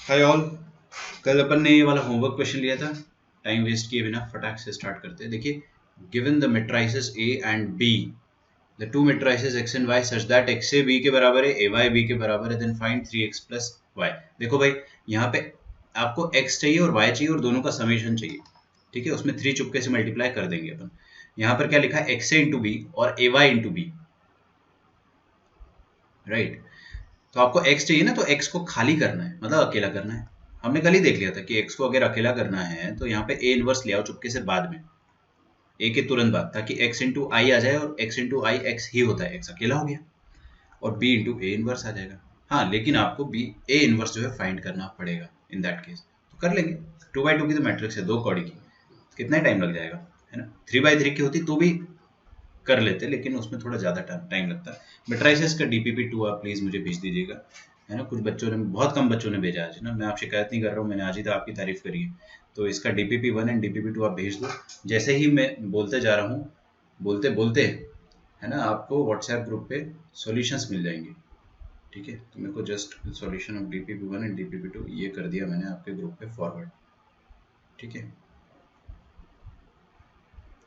Hi all, कल अपन ने ये वाला होमवर्क क्वेश्चन लिया था। टाइम वेस्ट किए बिना फटाक से स्टार्ट करते हैं। देखिए, given the matrices A and B, the two matrices X and Y such that X A B के बराबर है, ए वाई बी के बराबर है, then find 3x plus Y. देखो भाई, यहाँ पे आपको x चाहिए और y चाहिए और दोनों का समेशन चाहिए। ठीक है, उसमें 3 चुपके से मल्टीप्लाई कर देंगे अपन। यहाँ पर क्या लिखा है, एक्स ए इंटू बी और ए वाई इंटू बी, राइट। तो आपको x चाहिए ना, तो x को खाली करना है, मतलब अकेला करना है। हमने कल ही देख लिया था कि x को अगर अकेला करना है तो यहाँ पे a इनवर्स ले आओ चुपके से बाद में, a के तुरंत बाद, ताकि x इंटू आई आ जाए और x इंटू आई एक्स ही होता है, x अकेला हो गया, और b इंटू ए इनवर्स आ जाएगा। हाँ, लेकिन आपको b a इनवर्स जो है फाइंड करना पड़ेगा इन दैट केस। तो कर लेंगे, 2x2 की तो मैट्रिक्स है, 2 कौड़ी की, कितना टाइम लग जाएगा, है ना। 3x3 की होती तो भी कर लेते, लेकिन उसमें थोड़ा ज़्यादा टाइम लगता है। मेट्राइसिस का DPP2 आप प्लीज़ मुझे भेज दीजिएगा, है ना। कुछ बच्चों ने, बहुत कम बच्चों ने भेजा आज ना, मैं आप शिकायत नहीं कर रहा हूँ, मैंने आज ही तो आपकी तारीफ करी है। तो इसका DPP1 एंड DPP2 आप भेज दो। जैसे ही मैं बोलते जा रहा हूँ, बोलते बोलते, है ना, आपको व्हाट्सएप ग्रुप पे सॉल्यूशंस मिल जाएंगे। ठीक है, तो मेरे को just solution of DPP1 and DPP2 ये कर दिया मैंने आपके ग्रुप पे फॉरवर्ड। ठीक है,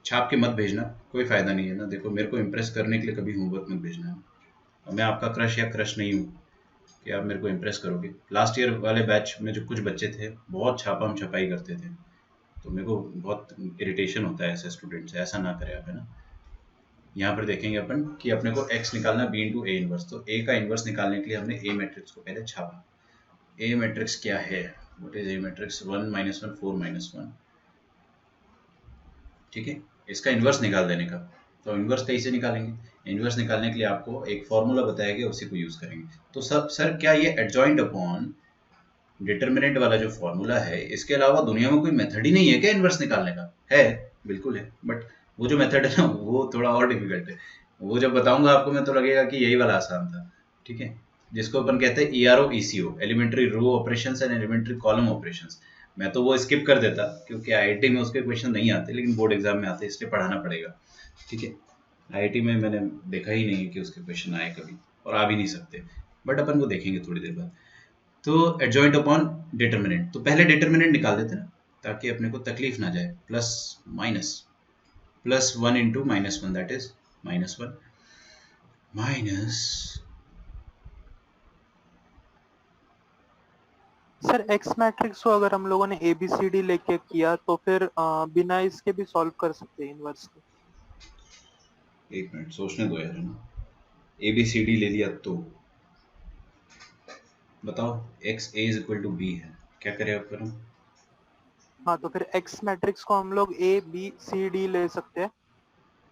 छाप के मत भेजना, कोई फ़ायदा नहीं है ना। देखो, मेरे को इम्प्रेस करने के लिए कभी होमवर्क मत भेजना है। और मैं आपका क्रश या क्रश नहीं हूँ कि आप मेरे को इम्प्रेस करोगे। लास्ट ईयर वाले बैच में जो कुछ बच्चे थे, बहुत छापम छपाई करते थे, तो मेरे को बहुत इरिटेशन होता है ऐसे स्टूडेंट से। ऐसा ना करें आप, है ना। यहाँ पर देखेंगे अपन कि अपने को x निकालना b इंटू ए इनवर्स, तो a का इनवर्स निकालने के लिए हमने a मैट्रिक्स को पहले छापा। a मैट्रिक्स क्या है, व्हाट इज a मैट्रिक्स, 1 -1 4 -1। ठीक है, इसका इन्वर्स निकाल देने का। तो इन्वर्स कैसे निकालेंगे, इन्वर्स निकालने के लिए आपको एक फॉर्मूला बताया गया, उसी को यूज करेंगे। तो सब सर, क्या ये एडजॉइंट अपॉन डिटर्मिनेंट वाला जो फॉर्मूला है, इसके अलावा दुनिया में कोई मेथड ही नहीं है क्या इन्वर्स निकालने का? है, बिल्कुल है, बट वो जो मेथड है ना, वो थोड़ा और डिफिकल्ट है। वो जब बताऊंगा आपको मैं, तो लगेगा कि यही वाला आसान था। ठीक है, जिसको अपन कहते हैं ERO ECO, elementary row operations and elementary column operations. मैं तो वो स्किप कर देता क्योंकि IIT में उसके क्वेश्चन नहीं आते, लेकिन बोर्ड एग्जाम में आते, इसलिए पढ़ाना पड़ेगा। ठीक है, IIT में मैंने देखा ही नहीं कि उसके क्वेश्चन आए कभी, और आ भी नहीं सकते, बट अपन वो देखेंगे थोड़ी देर बाद। तो एडजॉइंट अपॉन डिटर्मिनेंट, तो पहले डिटर्मिनेंट निकाल देते ना, ताकि अपने को तकलीफ ना जाए। Plus minus, +1 into -1, that is -1 minus. Sir x matrix को अगर हम लोगों ने ABCD लेके किया तो फिर बिना इसके भी सॉल्व कर सकते हैं इनवर्स को। एक मिनट सोचने दो यार, है ना। ABCD ले लिया तो बताओ, x a is equal to b है, क्या करें अब करूँ। हाँ, तो फिर एक्स मैट्रिक्स को हम लोग ABCD ले सकते हैं,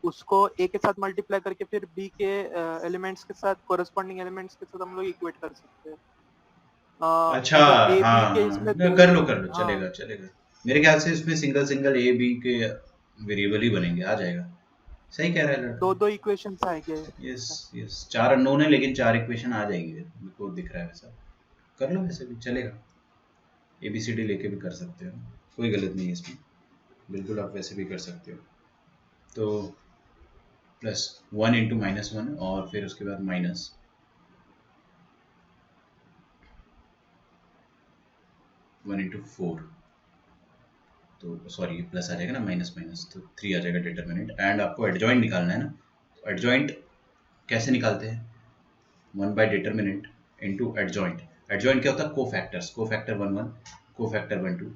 उसको A के साथ मल्टीप्लाई करके फिर B के एलिमेंट्स के साथ, कोरस्पॉन्डिंग एलिमेंट्स के साथ हम लोग इक्वेट कर सकते हैं। अच्छा, अगर A हाँ B के इसमें हाँ, दो, कर लो, हाँ चलेगा चलेगा। मेरे ख्याल से इसमें सिंगल सिंगल a b के वेरिएबल ही बनेंगे, आ जाएगा। सही कह रहा है लड़का। दो दो इक्वेशंस आएंगे। यस यस, 4 अननोन है, लेकिन 4 इक्वेशन आ जाएगी, मेरे को दिख रहा है वैसा। कर लो, वैसे भी चलेगा, ABCD लेके भी कर सकते हो, कोई गलत नहीं है इसमें, बिल्कुल आप वैसे भी कर सकते हो। तो +1 इंटू -1, और फिर उसके बाद माइनस 1 इंटू 4, तो सॉरी प्लस आ जाएगा ना, माइनस माइनस तो 3 आ जाएगा डिटर्मिनेंट। एंड आपको एडजॉइंट निकालना है ना, तो एडजॉइंट कैसे निकालते हैं, 1 bye determinant into adjoint. Adjoint क्या होता है, cofactors, cofactor 1 1, cofactor 1 2,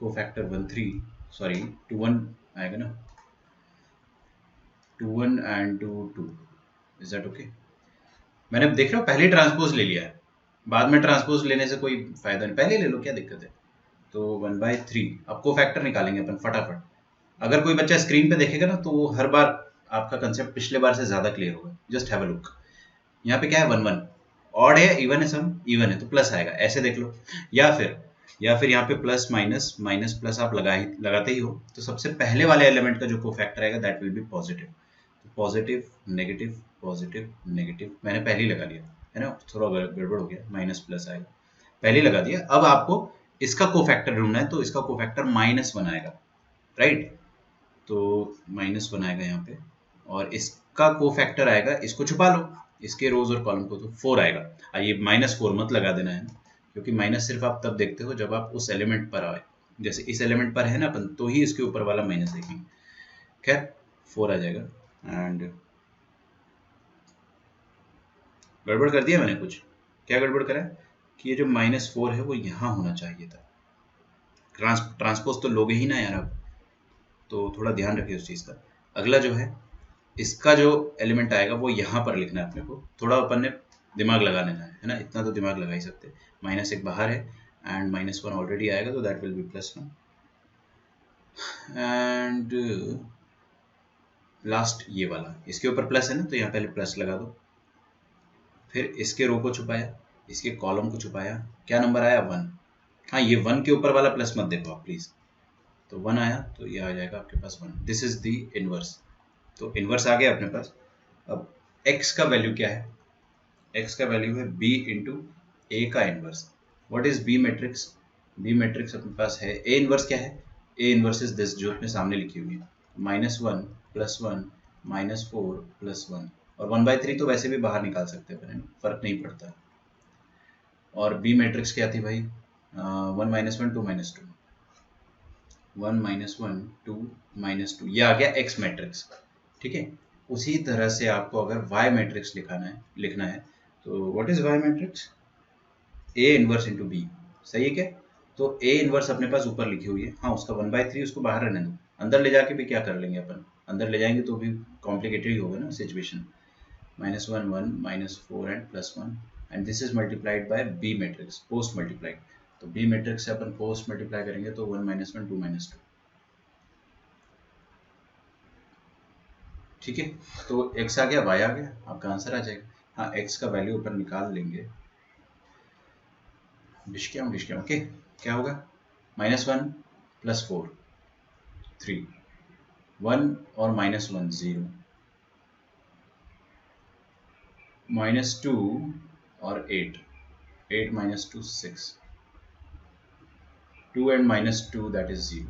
cofactor 1 3, sorry 2 1 आएगा ना, 2 1 एंड 2 2, इज दैट ओके। मैंने देख रहा हूँ पहले ट्रांसपोज ले लिया है, बाद में ट्रांसपोज लेने से कोई फायदा नहीं, पहले ले लो, क्या दिक्कत है। तो 1/3, अब कोफैक्टर निकालेंगे अपन फटाफट। अगर कोई बच्चा स्क्रीन पे देखेगा ना, तो वो हर बार आपका कंसेप्ट पिछले बार से ज्यादा क्लियर होगा। जस्ट हैव अ लुक, यहाँ पे क्या है, 1 1, ऑड है, इवन है, सम इवन है, तो प्लस आएगा, ऐसे देख लो। या फिर यहाँ पे प्लस माइनस माइनस प्लस आप लगाते ही हो, तो सबसे पहले वाले एलिमेंट का जो कोफैक्टर आएगा दैट विल बी पॉजिटिव। तो पॉजिटिव नेगेटिव पॉजिटिव नेगेटिव, मैंने पहले ही लगा लिया, है ना, थोड़ा गड़बड़ हो गया, माइनस प्लस आएगा, पहले ही लगा दिया। अब आपको इसका कोफैक्टर ढूंढना है, तो इसका कोफैक्टर -1 आएगा, राइट। तो -1 आएगा यहाँ पे, और इसका कोफैक्टर आएगा, इसको छुपा लो, इसके रोज और कॉलम को, तो 4 आएगा। ये -4 मत लगा देना है, क्योंकि माइनस सिर्फ आप तब देखते हो जब आप उस एलिमेंट पर आए, जैसे इस एलिमेंट पर है ना अपन, तो ही इसके ऊपर वाला माइनस देखेंगे। खैर 4 आ जाएगा। एंड गड़बड़ कर दिया मैंने कुछ? क्या गड़बड़ करा है कि ये जो -4 है वो यहाँ होना चाहिए था। ट्रांसपोज तो लोगे ही ना यार आप, तो थोड़ा ध्यान रखिए उस चीज़ का। अगला जो है इसका जो एलिमेंट आएगा वो यहाँ पर लिखना है अपने को, थोड़ा अपन ने दिमाग लगा लेना है ना, इतना तो दिमाग लगा ही सकते। -1 बाहर है एंड -1 ऑलरेडी आएगा, तो that will be +1 and last ये वाला इसके ऊपर प्लस है ना, तो यहाँ पहले प्लस लगा दो। फिर इसके रो को छुपाया, इसके कॉलम को छुपाया, क्या नंबर आया 1। हाँ ये 1 के ऊपर वाला प्लस मत देखो आप प्लीज, तो 1 आया तो ये आ जाएगा आपके पास 1। दिस इज द इनवर्स, तो इनवर्स आ गया अपने पास। अब x का वैल्यू क्या है? x का वैल्यू है b इंटू ए का inverse. What is b matrix? b matrix अपने पास है, a इनवर्स क्या है? a इनवर्स इज दिस जो अपने सामने लिखी हुई है, -1 +1 -4 +1, और 1/3 तो वैसे भी बाहर निकाल सकते हैं, फर्क नहीं पड़ता। और b मैट्रिक्स क्या थी भाई? 1 -1 2 -2, 1 -1 2 -2, ये आ गया x मैट्रिक्स। ठीक है, उसी तरह से आपको अगर y मैट्रिक्स लिखना है तो what is y matrix? a inverse into b, सही है क्या? तो a इनवर्स अपने पास ऊपर लिखी हुई है, हाँ उसका 1/3 उसको बाहर रहने दो, अंदर ले जाके भी क्या कर लेंगे अपन, अंदर ले जाएंगे तो भी कॉम्प्लिकेटेड ही होगा ना situation. -1 1 -4 and +1 and this is multiplied by b matrix, post multiplied. तो b मैट्रिक्स से अपन पोस्ट मल्टीप्लाई करेंगे तो 1 -1 2 -2। ठीक है, तो x आ गया, y आ गया, आपका आंसर आ जाएगा। हाँ x का वैल्यू ऊपर निकाल लेंगे, डिस्काउंट ओके, क्या होगा? -1 +4 3, 1 और -1 0, -2 और 8, 8 -2 6, 2 एंड -2 दैट इज 0।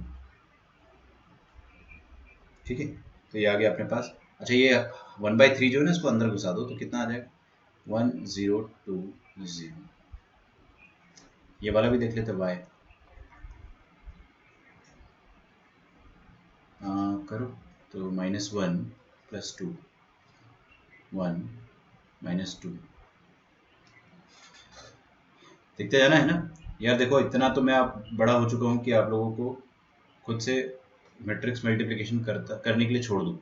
ठीक है, तो ये आ गया अपने पास। अच्छा ये 1/3 जो है ना इसको अंदर घुसा दो तो कितना आ जाएगा? 1 0 2 0। ये वाला भी देख लेते y, करो तो -1 +2 1 -2, देखते जाना है ना यार। देखो इतना तो मैं आप बड़ा हो चुका हूँ कि आप लोगों को खुद से मैट्रिक्स मल्टीप्लिकेशन करने के लिए छोड़ दूँ,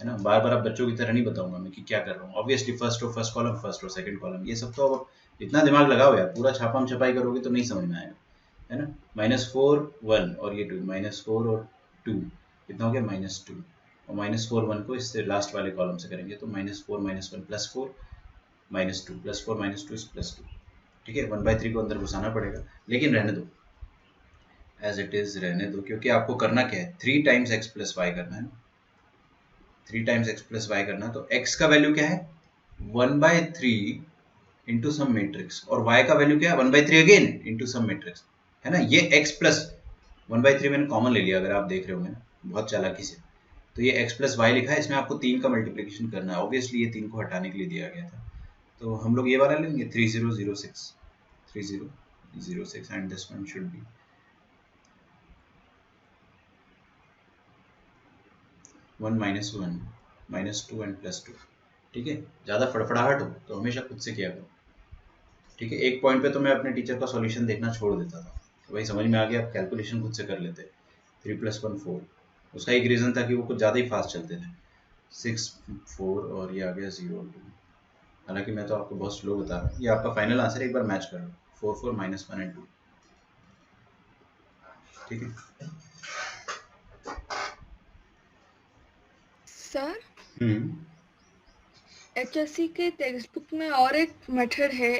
है ना। बार बार आप बच्चों की तरह नहीं बताऊंगा मैं कि क्या कर रहा हूँ। Obviously first row first column, first row second column, ये सब तो अब इतना दिमाग लगाओ यार, पूरा छापम छपाई करोगे तो नहीं समझ में आएगा, है ना। -4 1 और ये 2, -4 और 2 कितना हो गया? -2, और -4 1 को इससे लास्ट वाले कॉलम से करेंगे तो -4 -1 +4 -2 +4 -2 इज +2। ठीक है, 1/3 को अंदर घुसाना पड़ेगा, लेकिन रहने दो एज इट इज, रहने दो, क्योंकि आपको करना क्या है? 3 टाइम्स x प्लस वाई करना है, 3 टाइम्स x प्लस वाई करना है। तो x का वैल्यू क्या है? 1/3 इंटू सम मैट्रिक्स, और y का वैल्यू क्या है? 1/3 अगेन इंटू सम मैट्रिक्स, है ना। ये x प्लस 1/3 मैंने कॉमन ले लिया, अगर आप देख रहे होंगे ना बहुत चालाकी से। तो ये x प्लस वाई लिखा है, इसमें आपको 3 का मल्टीप्लिकेशन करना है। ऑब्वियसली ये 3 को हटाने के लिए दिया गया था, तो हम लोग ये वाला लेंगे 3006 3006 and this one should be 1 -1 -2 and +2। ठीक है, ज़्यादा फड़फड़ाहट हो तो हमेशा खुद से किया करो। ठीक है, एक पॉइंट पे तो मैं अपने टीचर का सॉल्यूशन देखना छोड़ देता था, तो वही समझ में आ गया, आप कैलकुलेशन खुद से कर लेते। 3 + 1 4, उसका एक रीज़न था कि वो कुछ ज़्यादा ही फास्ट चलते थे। 6 4 और ये आ गया 0 2। हालांकि मैं तो आपको बहुत स्लो बता रहा हूँ, ये आपका फाइनल आंसर, एक बार मैच कर लो 4 4 -1 एंड 2। ठीक है सर, हम्म, के टेक्स्ट बुक में और एक मेथड है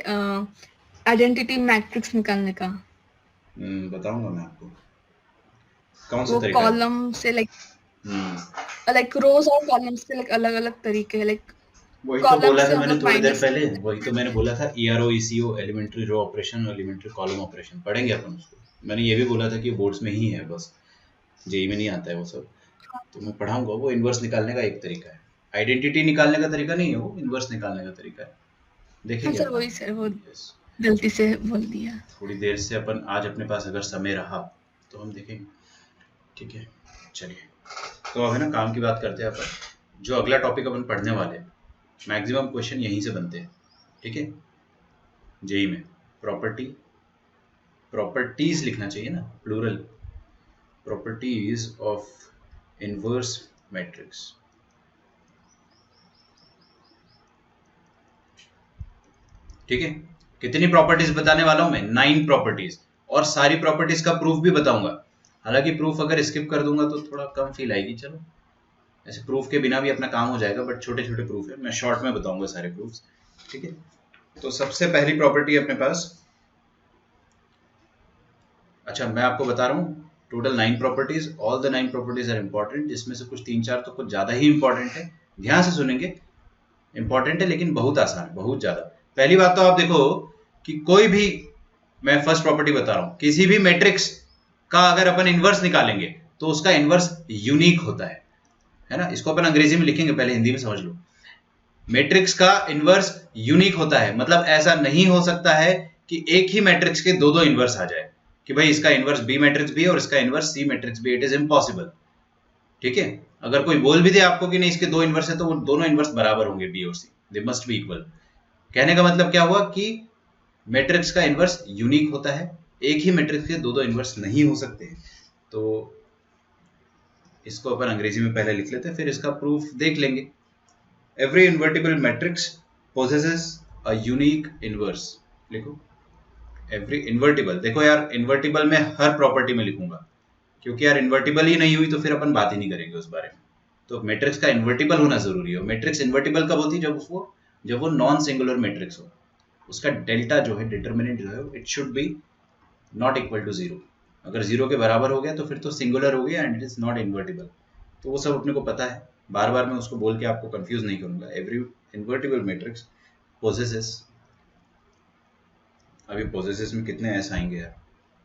आइडेंटिटी मैट्रिक्स निकालने का। बताऊंगा मैं आपको कौन सा वो तरीका है। कॉलम से लाइक रोज और कॉलम से अलग अलग तरीके हैं, वही तो कॉलम बोला से था हम मैंने लोग थोड़ी देर माइनस। पहले, वही तो मैंने बोला था ERO ECO, elementary row operation और एलिमेंट्री कॉलम ऑपरेशन पढ़ेंगे अपन उसको। मैंने ये भी बोला था कि बोर्ड्स में ही है, बस जेई में नहीं आता है वो सब, तो मैं पढ़ाऊंगा। वो इन्वर्स निकालने का एक तरीका है, आइडेंटिटी निकालने का तरीका नहीं है वो, इन्वर्स निकालने का तरीका है, हाँ देखेंगे सर, अपन। वही सर, वो यस, गलती से बोल दिया। थोड़ी देर से अपन आज अपने पास अगर समय रहा तो हम देखेंगे, ठीक है। चलिए, तो अब है ना काम की बात करते हैं अपन। जो अगला टॉपिक अपन पढ़ने वाले हैं, मैक्सिमम क्वेश्चन यहीं से बनते हैं, ठीक है। जेई में प्रॉपर्टीज लिखना चाहिए ना, plural, properties of inverse matrix. ठीक है, कितनी प्रॉपर्टीज बताने वाला हूं मैं? 9 प्रॉपर्टीज, और सारी प्रॉपर्टीज का प्रूफ भी बताऊंगा। हालांकि प्रूफ अगर स्किप कर दूंगा तो थोड़ा कम फील आएगी, चलो ऐसे प्रूफ के बिना भी अपना काम हो जाएगा, बट छोटे छोटे प्रूफ है, मैं शॉर्ट में बताऊंगा सारे प्रूफ्स, ठीक है। तो सबसे पहली प्रॉपर्टी अपने पास, अच्छा मैं आपको बता रहा हूँ total 9 properties, all the 9 properties are important, जिसमें से कुछ 3-4 तो कुछ ज्यादा ही इंपॉर्टेंट है, ध्यान से सुनेंगे। इंपॉर्टेंट है लेकिन बहुत आसान, बहुत ज्यादा। पहली बात तो आप देखो कि कोई भी, मैं फर्स्ट प्रॉपर्टी बता रहा हूं, किसी भी मैट्रिक्स का अगर अपन इनवर्स निकालेंगे तो उसका इनवर्स यूनिक होता है ना। इसको अपन अंग्रेजी में लिखेंगे, पहले हिंदी में समझ लो। मैट्रिक्स का इनवर्स यूनिक होता है, मतलब ऐसा नहीं हो सकता है कि एक ही मैट्रिक्स के दो इनवर्स आ जाए, कि भाई इसका इनवर्स बी मैट्रिक्स भी है और इसका इनवर्स सी मैट्रिक्स भी, इट इज इम्पॉसिबल, ठीक है। अगर कोई बोल भी दे आपको कि नहीं इसके 2 इनवर्स है, तो वो दोनों इनवर्स बराबर होंगे, बी और सी, दे मस्ट बी इक्वल। कहने का मतलब क्या हुआ कि मैट्रिक्स का इनवर्स यूनिक होता है, एक ही मैट्रिक्स के दो इनवर्स नहीं हो सकते। तो इसको अपन अंग्रेजी में पहले लिख लेते हैं, फिर इसका प्रूफ देख लेंगे। Every invertible matrix possesses a unique inverse, लिखो एवरी इन्वर्टिबल। देखो यार, इन्वर्टिबल में हर प्रॉपर्टी में लिखूंगा, क्योंकि यार इन्वर्टिबल ही नहीं हुई तो फिर अपन बात ही नहीं करेंगे उस बारे में। तो मैट्रिक्स का इन्वर्टिबल होना जरूरी है। मैट्रिक्स इन्वर्टिबल कब होती है? जब वो नॉन सिंगुलर मैट्रिक्स हो, उसका डेल्टा जो है, डिटर्मिनेंट जो है, it should be not equal to 0। अगर 0 के बराबर हो गया तो फिर तो सिंगुलर हो गया and it is not invertible. तो वो सब अपने को पता है, बार बार मैं उसको बोल के आपको कंफ्यूज नहीं करूंगा। एवरी इन्वर्टिबल मैट्रिक्स पोजेसेस, अभी पोजेसेस में कितने एस आएंगे यार?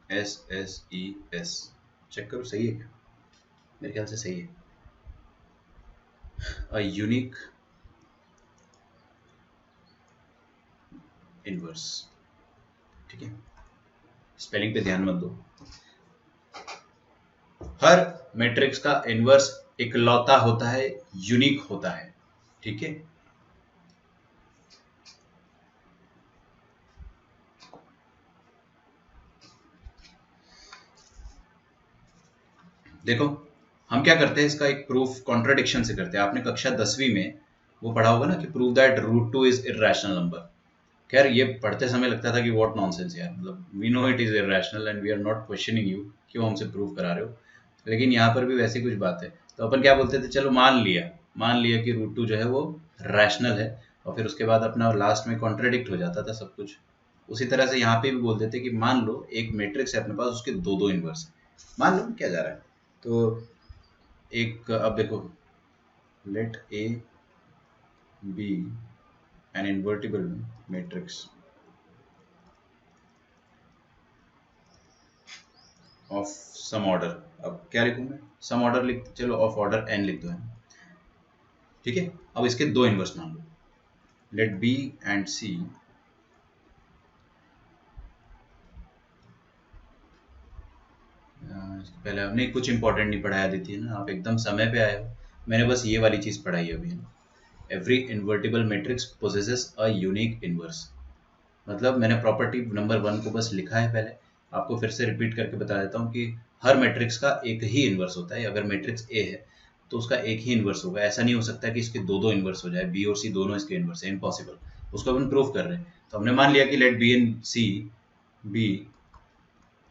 S S E S, check करो सही है क्या? मेरे ख्याल से सही है। अ यूनिक इनवर्स, ठीक है। स्पेलिंग पे ध्यान मत दो। हर मैट्रिक्स का इनवर्स इकलौता होता है, यूनिक होता है, ठीक है। देखो हम क्या करते हैं, इसका एक प्रूफ कॉन्ट्राडिक्शन से करते हैं। आपने कक्षा 10वीं में वो पढ़ा होगा ना कि prove that root 2 is irrational number. खैर ये पढ़ते समय लगता था कि व्हाट नॉनसेंस यार, मतलब we know it is irrational and we are not questioning you, क्यों हमसे प्रूव करा रहे हो। लेकिन यहाँ पर भी वैसी कुछ बात है, तो अपन क्या बोलते थे, चलो मान लिया कि रूट 2 जो है वो रैशनल है, और फिर उसके बाद अपना लास्ट में कॉन्ट्राडिक्ट हो जाता था सब कुछ। उसी तरह से यहाँ पे भी बोल देते कि मान लो एक मैट्रिक्स है अपने पास, उसके दो इनवर्स है। मान लो क्या जा रहा है, तो एक, अब देखो, let A B an invertible matrix of some order. अब क्या लिखूं मैं? सम ऑर्डर लिख, चलो ऑफ ऑर्डर एन लिख दो, है ठीक है। अब इसके दो इनवर्स मान लो, लेट बी एंड सी पहले हमने कुछ इंपॉर्टेंट नहीं पढ़ाया दी ना, आप एकदम समय पे आए हो। मैंने बस ये वाली चीज पढ़ाई है अभी। Every invertible matrix possesses a unique inverse, मतलब मैंने प्रॉपर्टी नंबर 1 को बस लिखा है पहले, आपको फिर से रिपीट करके बता देता हूँ कि हर मैट्रिक्स का एक ही इनवर्स होता है। अगर मैट्रिक्स ए है तो उसका एक ही इनवर्स होगा, ऐसा नहीं हो सकता कि इसके दो इनवर्स हो जाए, बी और सी दोनों इसके इनवर्स है, इम्पॉसिबल। उसको अपन प्रूव कर रहे हैं, तो हमने मान लिया कि let B and C be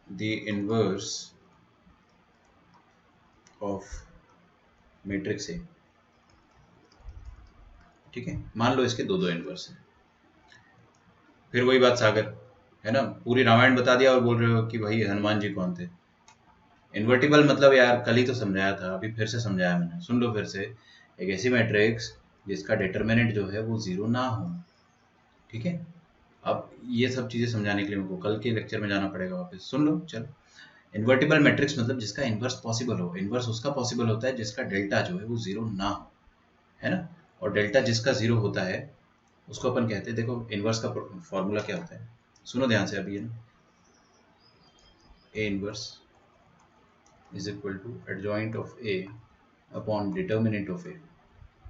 the inverse of matrix A, ठीक है। मान लो इसके दो इनवर्स है। फिर वही बात सागर, है ना, पूरी रामायण बता दिया और बोल रहे हो कि भाई हनुमान जी कौन थे। इन्वर्टिबल मतलब यार कल ही तो समझाया था, अभी फिर से समझाया मैंने, सुन लो फिर से। एक ऐसी मैट्रिक्स जिसका डिटर्मिनेंट जो है वो 0 ना हो, ठीक है। अब ये सब चीजें समझाने के लिए मुझको कल के लेक्चर में जाना पड़ेगा वापस, सुन लो चलो। इन्वर्टिबल मैट्रिक्स मतलब जिसका इनवर्स पॉसिबल हो। इनवर्स उसका पॉसिबल होता है जिसका डेल्टा जो है वो 0 ना हो, है ना। और डेल्टा जिसका 0 होता है उसको अपन कहते हैं, देखो इनवर्स का फॉर्मूला क्या होता है, सुनो ध्यान से अभी, है ना, A inverse is equal to adjoint of A upon determinant of A,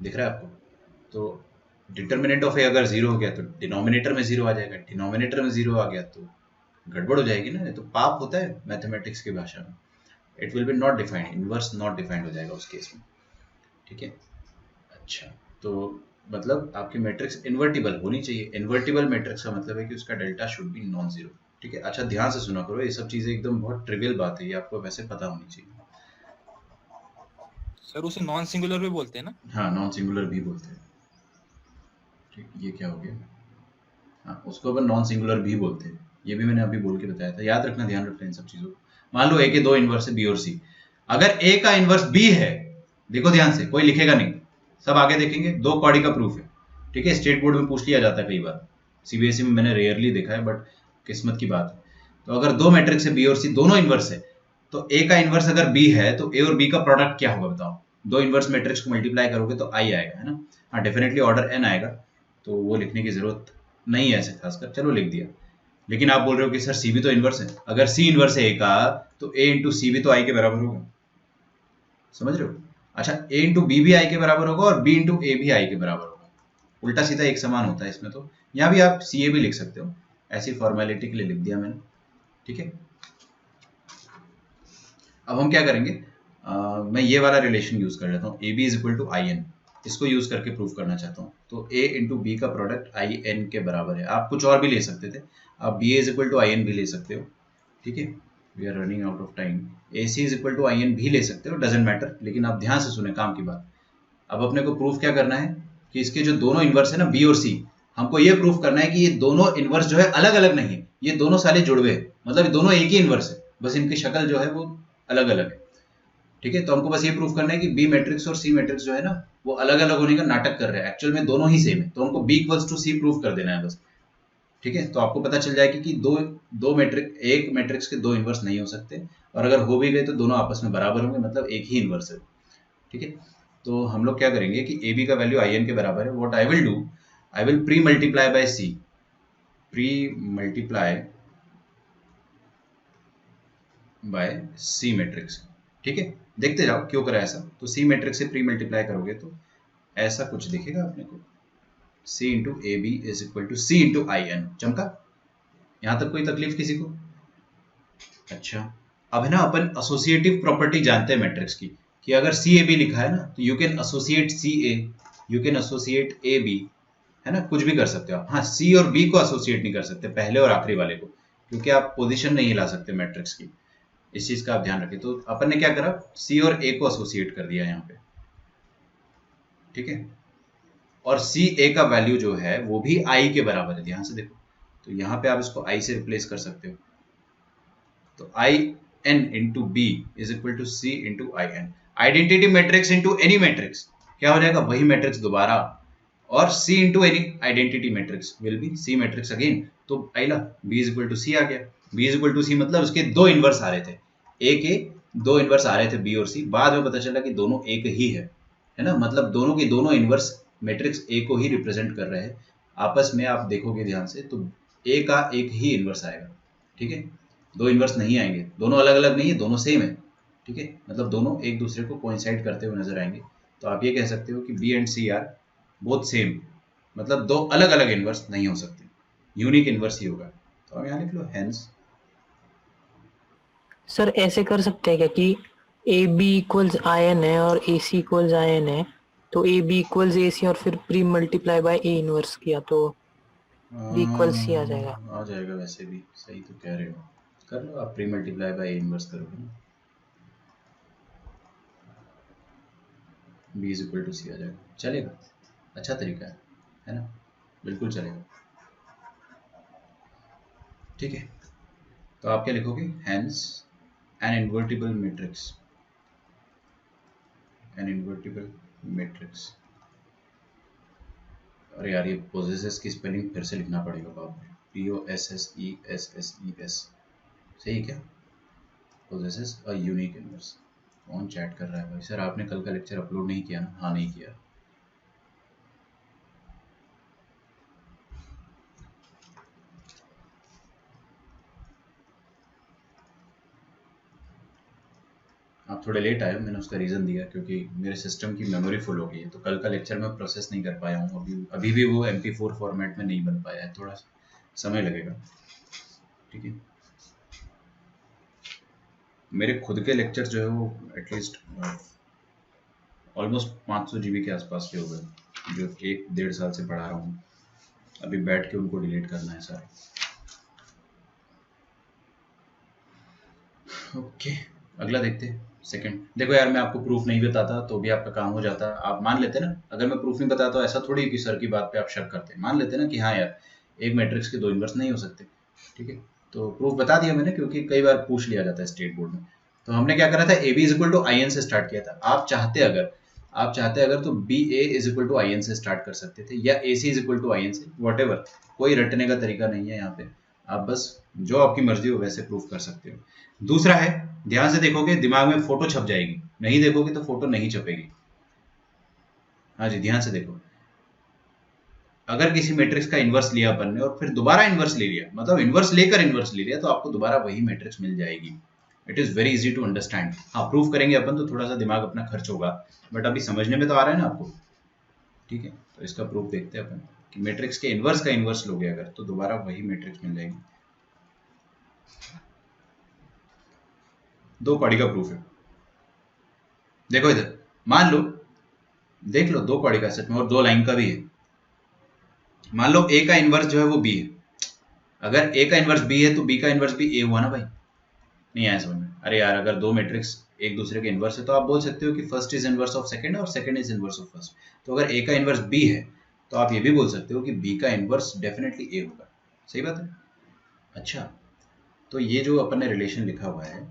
दिख रहा है आपको? तो डिटर्मिनेंट ऑफ ए अगर जीरो हो गया तो डिनोमिनेटर में जीरो आ जाएगा, डिनोमिनेटर में जीरो आ गया तो गड़बड़ हो जाएगी ना, ये तो पाप होता है मैथमेटिक्स की भाषा में। It will be not defined, inverse not defined हो जाएगा उस केस में, ठीक है। अच्छा, तो मतलब आपकी मैट्रिक्स इन्वर्टिबल होनी चाहिए। इन्वर्टिबल मैट्रिक्स का मतलब है कि उसका delta should be non zero, ठीक है। अच्छा, ध्यान से सुना करो, ये सब चीजें एकदम बहुत ट्रिवियल बात है, ये आपको वैसे पता होनी चाहिए। सर उसे नॉन सिंगुलर भी बोलते हैं ना? हाँ, नॉन सिंगुलर भी बोलते हैं, ठीक। ये क्या हो गया? हाँ, उसको अपन नॉन सिंगुलर भी बोलते हैं, ये भी मैंने अभी बोल के बताया था, याद रखना, ध्यान रखना इन सब चीजों को। मान लो ए के दो इनवर्स है बी और सी, अगर ए का इनवर्स बी है, देखो ध्यान से, कोई लिखेगा नहीं, सब आगे देखेंगे, दो कौड़ी का प्रूफ है, ठीक है। स्टेट बोर्ड में पूछ लिया जाता है कई बार, सीबीएसई में मैंने रेयरली देखा है, बट किस्मत की बात है। तो अगर दो मैट्रिक्स है बी और सी, दोनों इनवर्स है, तो ए का इनवर्स अगर बी है तो ए और बी का प्रोडक्ट क्या होगा बताओ? दो इनवर्स मैट्रिक्स को मल्टीप्लाई करोगे तो आई आएगा, है ना। हाँ, डेफिनेटली ऑर्डर एन आएगा, तो वो लिखने की जरूरत नहीं है ऐसे खासकर, चलो लिख दिया। लेकिन आप बोल रहे हो कि सर सी भी तो इनवर्स है, अगर सी इनवर्स है ए का तो ए इंटू सी भी तो आई के बराबर होगा, समझ रहे हो? अच्छा, ए इंटू बी भी आई के बराबर होगा और बी इंटू ए भी आई के बराबर होगा, उल्टा सीधा एक समान होता है इसमें। तो यहाँ भी आप सी ए भी लिख सकते हो, ऐसी फॉर्मेलिटी के लिए लिख दिया मैंने, ठीक है। अब हम क्या करेंगे, मैं ये वाला रिलेशन यूज कर लेता हूँ, A B is equal to I N, इसको यूज करके प्रूफ करना चाहता हूँ। तो a इंटू बी का प्रोडक्ट आई एन के बराबर है, आप कुछ और भी ले सकते थे, आप B is equal to I N भी ले सकते हो, ठीक है। We are running out of time, A C is equal to I N भी ले सकते हो, डजेंट मैटर, लेकिन आप ध्यान से सुने काम की बात। अब अपने को प्रूफ क्या करना है कि इसके जो दोनों इनवर्स है ना बी और सी, हमको ये प्रूफ करना है कि ये दोनों इनवर्स जो है अलग अलग नहीं है, ये दोनों साले जुड़वे हैं, मतलब ये दोनों एक ही इनवर्स है, बस इनकी शक्ल जो है वो अलग अलग है, ठीक है। तो हमको बस ये प्रूफ करना है कि बी मैट्रिक्स और सी मैट्रिक्स जो है ना वो अलग अलग होने का नाटक कर रहे हैं, एक्चुअल में दोनों ही सेम है, तो हमको B equals to C proof कर देना है बस, ठीक है। तो आपको पता चल जाएगा कि दो मैट्रिक्स, एक मैट्रिक्स के दो इनवर्स नहीं हो सकते, और अगर हो भी गए तो दोनों आपस में बराबर होंगे, मतलब एक ही इनवर्स है, ठीक है। तो हम लोग क्या करेंगे कि ए बी का वैल्यू आई एन के बराबर है, what I will do, I will pre multiply by C, pre multiply by C matrix, ठीक है। देखते जाओ क्यों करा ऐसा। तो सी मैट्रिक्स से प्री मल्टीप्लाई करोगे तो ऐसा कुछ दिखेगा अपने को, C into A B is equal to C into I N, चमका? यहां तक कोई तकलीफ किसी को? अच्छा, अब है ना अपन एसोसिएटिव प्रॉपर्टी जानते हैं मैट्रिक्स की, कि अगर सी ए बी लिखा है ना तो you can associate C A, you can associate A B, है ना, कुछ भी कर सकते हो आप। हाँ, सी और बी को एसोसिएट नहीं कर सकते, पहले और आखिरी वाले को, क्योंकि आप पोजीशन नहीं हिला सकते मैट्रिक्स की, इस चीज का आप ध्यान रखिए। तो अपन ने क्या करा, सी और ए को एसोसिएट कर दिया यहाँ पे, ठीक है। और सी ए का वैल्यू जो है वो भी आई के बराबर है, ध्यान से देखो, तो यहाँ पे आप इसको आई से रिप्लेस कर सकते हो, तो I N into B is equal to C into I N, identity matrix into any matrix क्या हो जाएगा, वही मैट्रिक्स दोबारा, और C into any identity matrix will be C matrix again. तो आइला B is equal to C आ गया, B is equal to C मतलब उसके दो इनवर्स आ रहे थे, ए के दो इनवर्स आ रहे थे बी और सी, बाद में पता चला कि दोनों एक ही है ना, मतलब दोनों के दोनों इनवर्स मैट्रिक्स ए को ही रिप्रेजेंट कर रहे हैं आपस में। आप देखोगे ध्यान से तो ए का एक ही इनवर्स आएगा, ठीक है, दो इनवर्स नहीं आएंगे, दोनों अलग अलग नहीं है, दोनों सेम है, ठीक है, मतलब दोनों एक दूसरे को कोइंसाइड करते हुए नजर आएंगे। तो आप ये कह सकते हो कि B and C are both same, मतलब दो अलग अलग इनवर्स नहीं हो सकते, यूनिक इनवर्स ही होगा। तो हम यहाँ लिख लो हेंस। सर ऐसे कर सकते हैं क्या कि A B equals I N है और ए सी इक्वल्स आई एन है, तो ए बी इक्वल्स ए सी और फिर pre multiply by A inverse किया तो बी इक्वल्स सी आ जाएगा। आ जाएगा, वैसे भी सही तो कह रहे हो, कर लो आप, pre multiply by A inverse करोगे ना, B is equal to C आ जाएगा, चलेगा, अच्छा तरीका है ना, बिल्कुल चलेगा, ठीक है। तो आप क्या लिखोगे, hence an invertible matrix, an invertible matrix, अरे यार ये पोजेसेस की स्पेलिंग फिर से लिखना पड़ेगा बाप, P O S S E S S E S, सही है क्या, पोजेसेस अ यूनिक इनवर्स। कौन चैट कर रहा है भाई? सर आपने कल का लेक्चर अपलोड नहीं किया ना? हाँ नहीं किया, आप थोड़े लेट आए हो, मैंने उसका रीज़न दिया क्योंकि मेरे सिस्टम की मेमोरी फुल हो गई है, तो कल का लेक्चर मैं प्रोसेस नहीं कर पाया हूँ। अभी भी वो MP4 फॉर्मेट में नहीं बन पाया है, थोड़ा समय लगेगा। ठीक है, मेरे खुद के लेक्चर जो है वो एटलीस्ट ऑलमोस्ट 500 GB के आसपास के हो गए, जो 1-1.5 साल से पढ़ा रहा हूँ। अभी बैठ के उनको डिलीट करना है सारे। ओके, अगला देखते हैं। सेकंड, देखो यार, मैं आपको प्रूफ नहीं बताता तो भी आपका काम हो जाता। आप मान लेते ना, अगर मैं प्रूफ नहीं बताता तो ऐसा थोड़ी कि सर की बात पे आप शक करते। मान लेते ना कि हाँ यार, एक मैट्रिक्स के 2 इन्वर्स नहीं हो सकते। ठीक है, तो प्रूफ बता दिया मैंने, क्योंकि कई बार पूछ लिया जाता है स्टेट बोर्ड में। तो हमने क्या करा था, AB इक्वल टू IN से स्टार्ट किया था। आप चाहते अगर तो BA इक्वल टू IN से स्टार्ट कर सकते थे, या AC इक्वल टू IN से, वॉटेवर। कोई रटने का तरीका नहीं है यहाँ पे, आप बस जो आपकी मर्जी हो वैसे प्रूफ कर सकते हो। दूसरा है, ध्यान से देखोगे दिमाग में फोटो छप जाएगी, नहीं देखोगे तो फोटो नहीं छपेगी। हाँ जी, ध्यान से देखो। अगर किसी मैट्रिक्स का इन्वर्स लिया अपन ने और फिर दोबारा इन्वर्स ले लिया, मतलब इन्वर्स लेकर इन्वर्स ले लिया, तो आपको दोबारा वही मैट्रिक्स मिल जाएगी। It is very easy to understand. हाँ, प्रूफ करेंगे अपन तो थोड़ा सा दिमाग अपना खर्च होगा, बट अभी समझने में तो आ रहा है ना आपको। ठीक है, तो इसका प्रूफ देखते हैं अपन कि मैट्रिक्स के इन्वर्स का इन्वर्स लोगे अगर, तो दोबारा वही मैट्रिक्स मिल जाएगी। 2 कौड़ी का प्रूफ है। देखो इधर, मान लो, देख लो 2 कौड़ी का सेट में और 2 लाइन का भी है। मान लो A का इन्वर्स जो है वो B है। अगर A का इन्वर्स B है तो B का इन्वर्स भी A हुआ ना भाई। नहीं आया समझ में? अरे यार, अगर 2 मैट्रिक्स एक दूसरे के इन्वर्स है तो आप बोल सकते हो कि first is inverse of second और second is inverse of first. तो अगर A का इन्वर्स B है तो आप ये भी बोल सकते हो कि B का इन्वर्स डेफिनेटली A होगा। सही बात है। अच्छा, तो ये जो अपन ने रिलेशन लिखा हुआ है,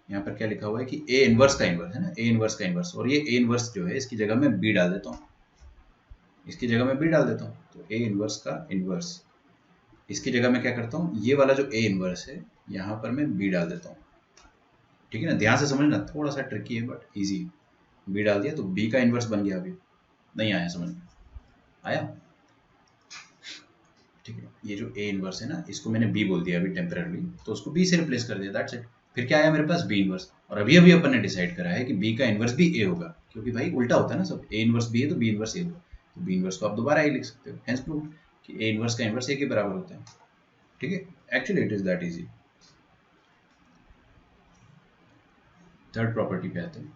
यहाँ पर क्या लिखा हुआ है कि A इन्वर्स का इन्वर्स है ना, A इन्वर्स का इन्वर्स, और ये A इन्वर्स जो है इसकी जगह मैं B डाल देता हूँ, इसकी जगह मैं B डाल देता हूँ। तो A इन्वर्स का इन्वर्स, इसकी जगह मैं क्या करता हूँ, ये वाला जो A इन्वर्स है यहाँ पर मैं B डाल देता हूँ। ठीक है ना, ध्यान से समझना, थोड़ा सा ट्रिकी है बट इजी है। B डाल दिया तो B का इन्वर्स बन गया। अभी नहीं आया समझ में? आया? ठीक है, ये जो A इन्वर्स है ना, इसको मैंने B बोल दिया अभी टेम्पररी, तो उसको B से रिप्लेस कर दिया, दैट्स इट। फिर क्या आया मेरे पास, B इन्वर्स। और अभी अभी अपन ने डिसाइड करा है कि B का इन्वर्स भी A होगा, क्योंकि भाई उल्टा होता है ना सब, A इन्वर्स B है तो B इन्वर्स A होगा। तो B इन्वर्स को आप दोबारा A लिख सकते हो, हेंस प्रूव कि A इन्वर्स का इन्वर्स A के बराबर होता है। ठीक है, actually it is that easy. Third property पे आते हैं।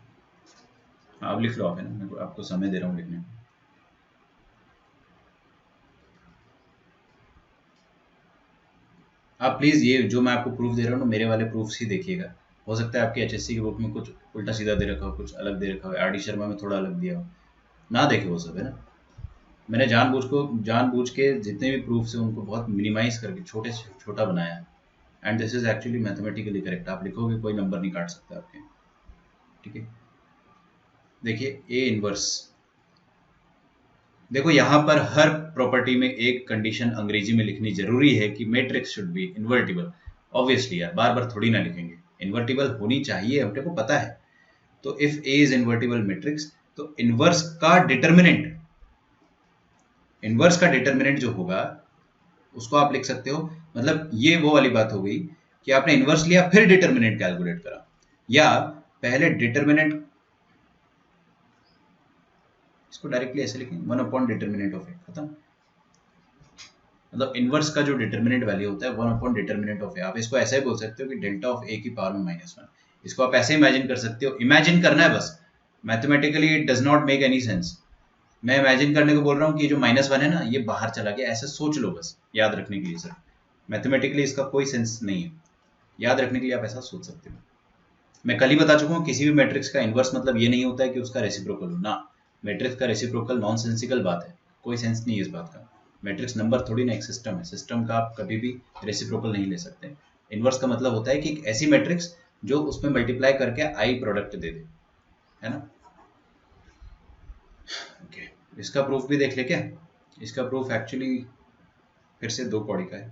हाँ, अब लिख लो आप, है ना, मैं आपको समय दे रहा हूँ लिखने में। आप प्लीज ये जो मैं आपको प्रूफ दे रहा हूँ ना, मेरे वाले प्रूफ्स ही देखिएगा। हो सकता है आपकी HSC की बुक में कुछ उल्टा सीधा दे रखा हो, कुछ अलग दे रखा हो, RD शर्मा में थोड़ा अलग दिया हो, ना देखे वो सब, है ना। मैंने जानबूझ के जितने भी प्रूफ्स हैं उनको बहुत मिनिमाइज करके छोटा बनाया है, and this is actually mathematically correct. आप लिखोगे कोई नंबर नहीं काट सकता आपके। ठीक है, देखिए A इन्वर्स, देखो यहाँ पर हर प्रॉपर्टी में एक कंडीशन अंग्रेजी में लिखनी जरूरी है कि matrix should be invertible. Obviously यार, बार बार थोड़ी ना लिखेंगे, इन्वर्टिबल होनी चाहिए, अपने को पता है। तो if A is invertible matrix, तो इन्वर्स का डिटर्मिनेंट जो होगा उसको आप लिख सकते हो। मतलब ये वो वाली बात हो गई कि आपने इन्वर्स लिया फिर डिटर्मिनेंट कैलकुलेट करा, या पहले डिटर्मिनेंट, इसको डायरेक्टली ऐसे लिखें 1 अपॉन डिटर्मिनेंट ऑफ ए, खत्म। मतलब इन्वर्स का जो डिटर्मिनेंट वैल्यू होता है 1 अपॉन डिटर्मिनेंट ऑफ ए। आप इसको ऐसे ही बोल सकते हो कि डेल्टा ऑफ ए की पावर में -1। इसको आप ऐसे इमेजिन कर सकते हो, इमेजिन करना है बस, mathematically it does not make any sense. मैं इमेजिन करने को बोल रहा हूँ कि जो -1 है ना, ये बाहर चला गया, ऐसे सोच लो बस, याद रखने के लिए। सर मैथमेटिकली इसका कोई सेंस नहीं है, याद रखने के लिए आप ऐसा सोच सकते हो। मैं कल ही बता चुका हूँ, किसी भी मैट्रिक्स का इन्वर्स मतलब ये नहीं होता है कि उसका रेसिप्रोकल हो ना। मैट्रिक्स का रेसिप्रोकल नॉनसेंसिकल बात है, कोई सेंस नहीं है इस बात का। मैट्रिक्स नंबर थोड़ी ना एक सिस्टम है, सिस्टम का आप कभी भी रेसिप्रोकल नहीं ले सकते। इन्वर्स का मतलब होता है कि एक ऐसी मैट्रिक्स जो उसमें मल्टीप्लाई करके आई प्रोडक्ट दे दे, है ना। ओके, इसका प्रूफ भी देख ले क्या। इसका प्रूफ एक्चुअली फिर से 2 कौड़ी का है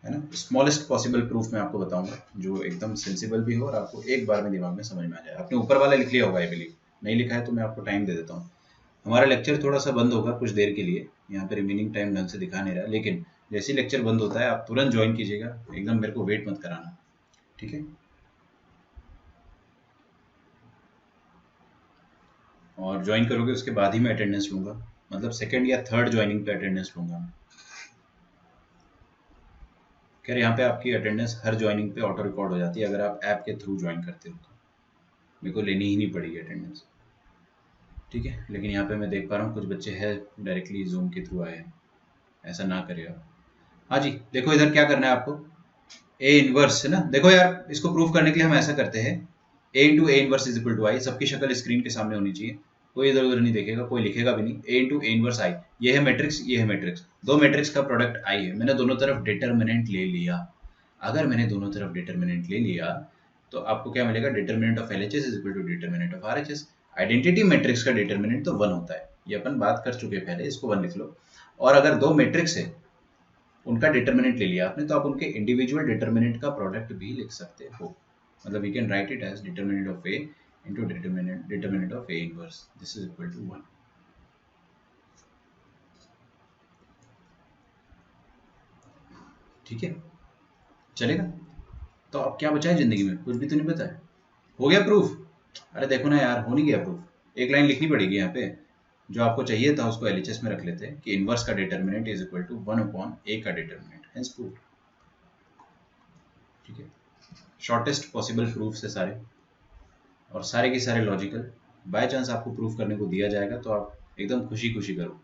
ना। स्मॉलेस्ट पॉसिबल प्रूफ मैं आपको बताऊंगा जो एकदम सेंसिबल भी हो और आपको एक बार में दिमाग में समझ में आ जाए। आपने ऊपर वाला लिख लिया होगा आई बिलीव, नहीं लिखा है तो मैं आपको टाइम दे देता हूँ। हमारा लेक्चर थोड़ा सा बंद होगा कुछ देर के लिए, यहाँ पे रिमेनिंग टाइम ढंग से दिखा नहीं रहा, लेकिन जैसे ही लेक्चर बंद होता है आप तुरंत ज्वाइन कीजिएगा, एकदम मेरे को वेट मत कराना, ठीक है। और ज्वाइन करोगे उसके बाद ही मैं अटेंडेंस लूँगा, मतलब सेकंड या थर्ड ज्वाइनिंग पे अटेंडेंस लूँगा। खैर यहाँ पे आपकी अटेंडेंस हर ज्वाइनिंग पे ऑटो रिकॉर्ड हो जाती है, अगर आप ऐप के थ्रू ज्वाइन करते हो तो मेरे को लेनी ही नहीं पड़ेगी अटेंडेंस, ठीक है। लेकिन यहाँ पे मैं देख पा रहा हूँ कुछ बच्चे हैं डायरेक्टली जूम के थ्रू आए हैं, ऐसा ना करिए आप। हाँ जी, देखो इधर क्या करना है आपको, ए इनवर्स है ना। देखो यार, इसको प्रूव करने के लिए हम ऐसा करते हैं, A into A inverse is equal to I. सबकी शक्ल स्क्रीन के सामने होनी चाहिए, कोई इधर उधर नहीं देखेगा, कोई लिखेगा भी नहीं। ए इंटू ए इनवर्स आई, ये है मैट्रिक्स, ये है मैट्रिक्स, दो मैट्रिक्स का प्रोडक्ट आई है। मैंने दोनों तरफ डिटर्मिनेंट ले लिया। अगर मैंने दोनों तरफ डिटर्मिनेंट ले लिया तो आपको क्या मिलेगा, determinant of LHS is equal to determinant of RHS. Identity matrix का डिटर्मिनेंट तो 1 होता है, ये अपन बात कर चुके पहले, इसको 1 लिख लो। और अगर दो मैट्रिक्स है उनका डिटर्मिनेंट ले लिया आपने, तो आप उनके इंडिविजुअल डिटर्मिनेंट का प्रोडक्ट भी लिख सकते हो। मतलब we can write it as determinant of A into determinant of A inverse, this is equal to 1। ठीक है, चलेगा। तो अब क्या बचा है जिंदगी में, कुछ भी तो नहीं बचा है। हो गया प्रूफ? अरे देखो ना यार, हो नहीं गया प्रूफ। एक लाइन लिखनी पड़ेगी यहाँ पे, जो आपको चाहिए था उसको एलएचएस में रख लेते हैं कि इनवर्स का determinant is equal to 1 upon A का डिटर्मिनेंट, हेंस प्रूफ। ठीक है, शॉर्टेस्ट पॉसिबल प्रूफ से सारे, और सारे के सारे लॉजिकल। बाय चांस आपको प्रूफ करने को दिया जाएगा तो आप एकदम खुशी खुशी करो।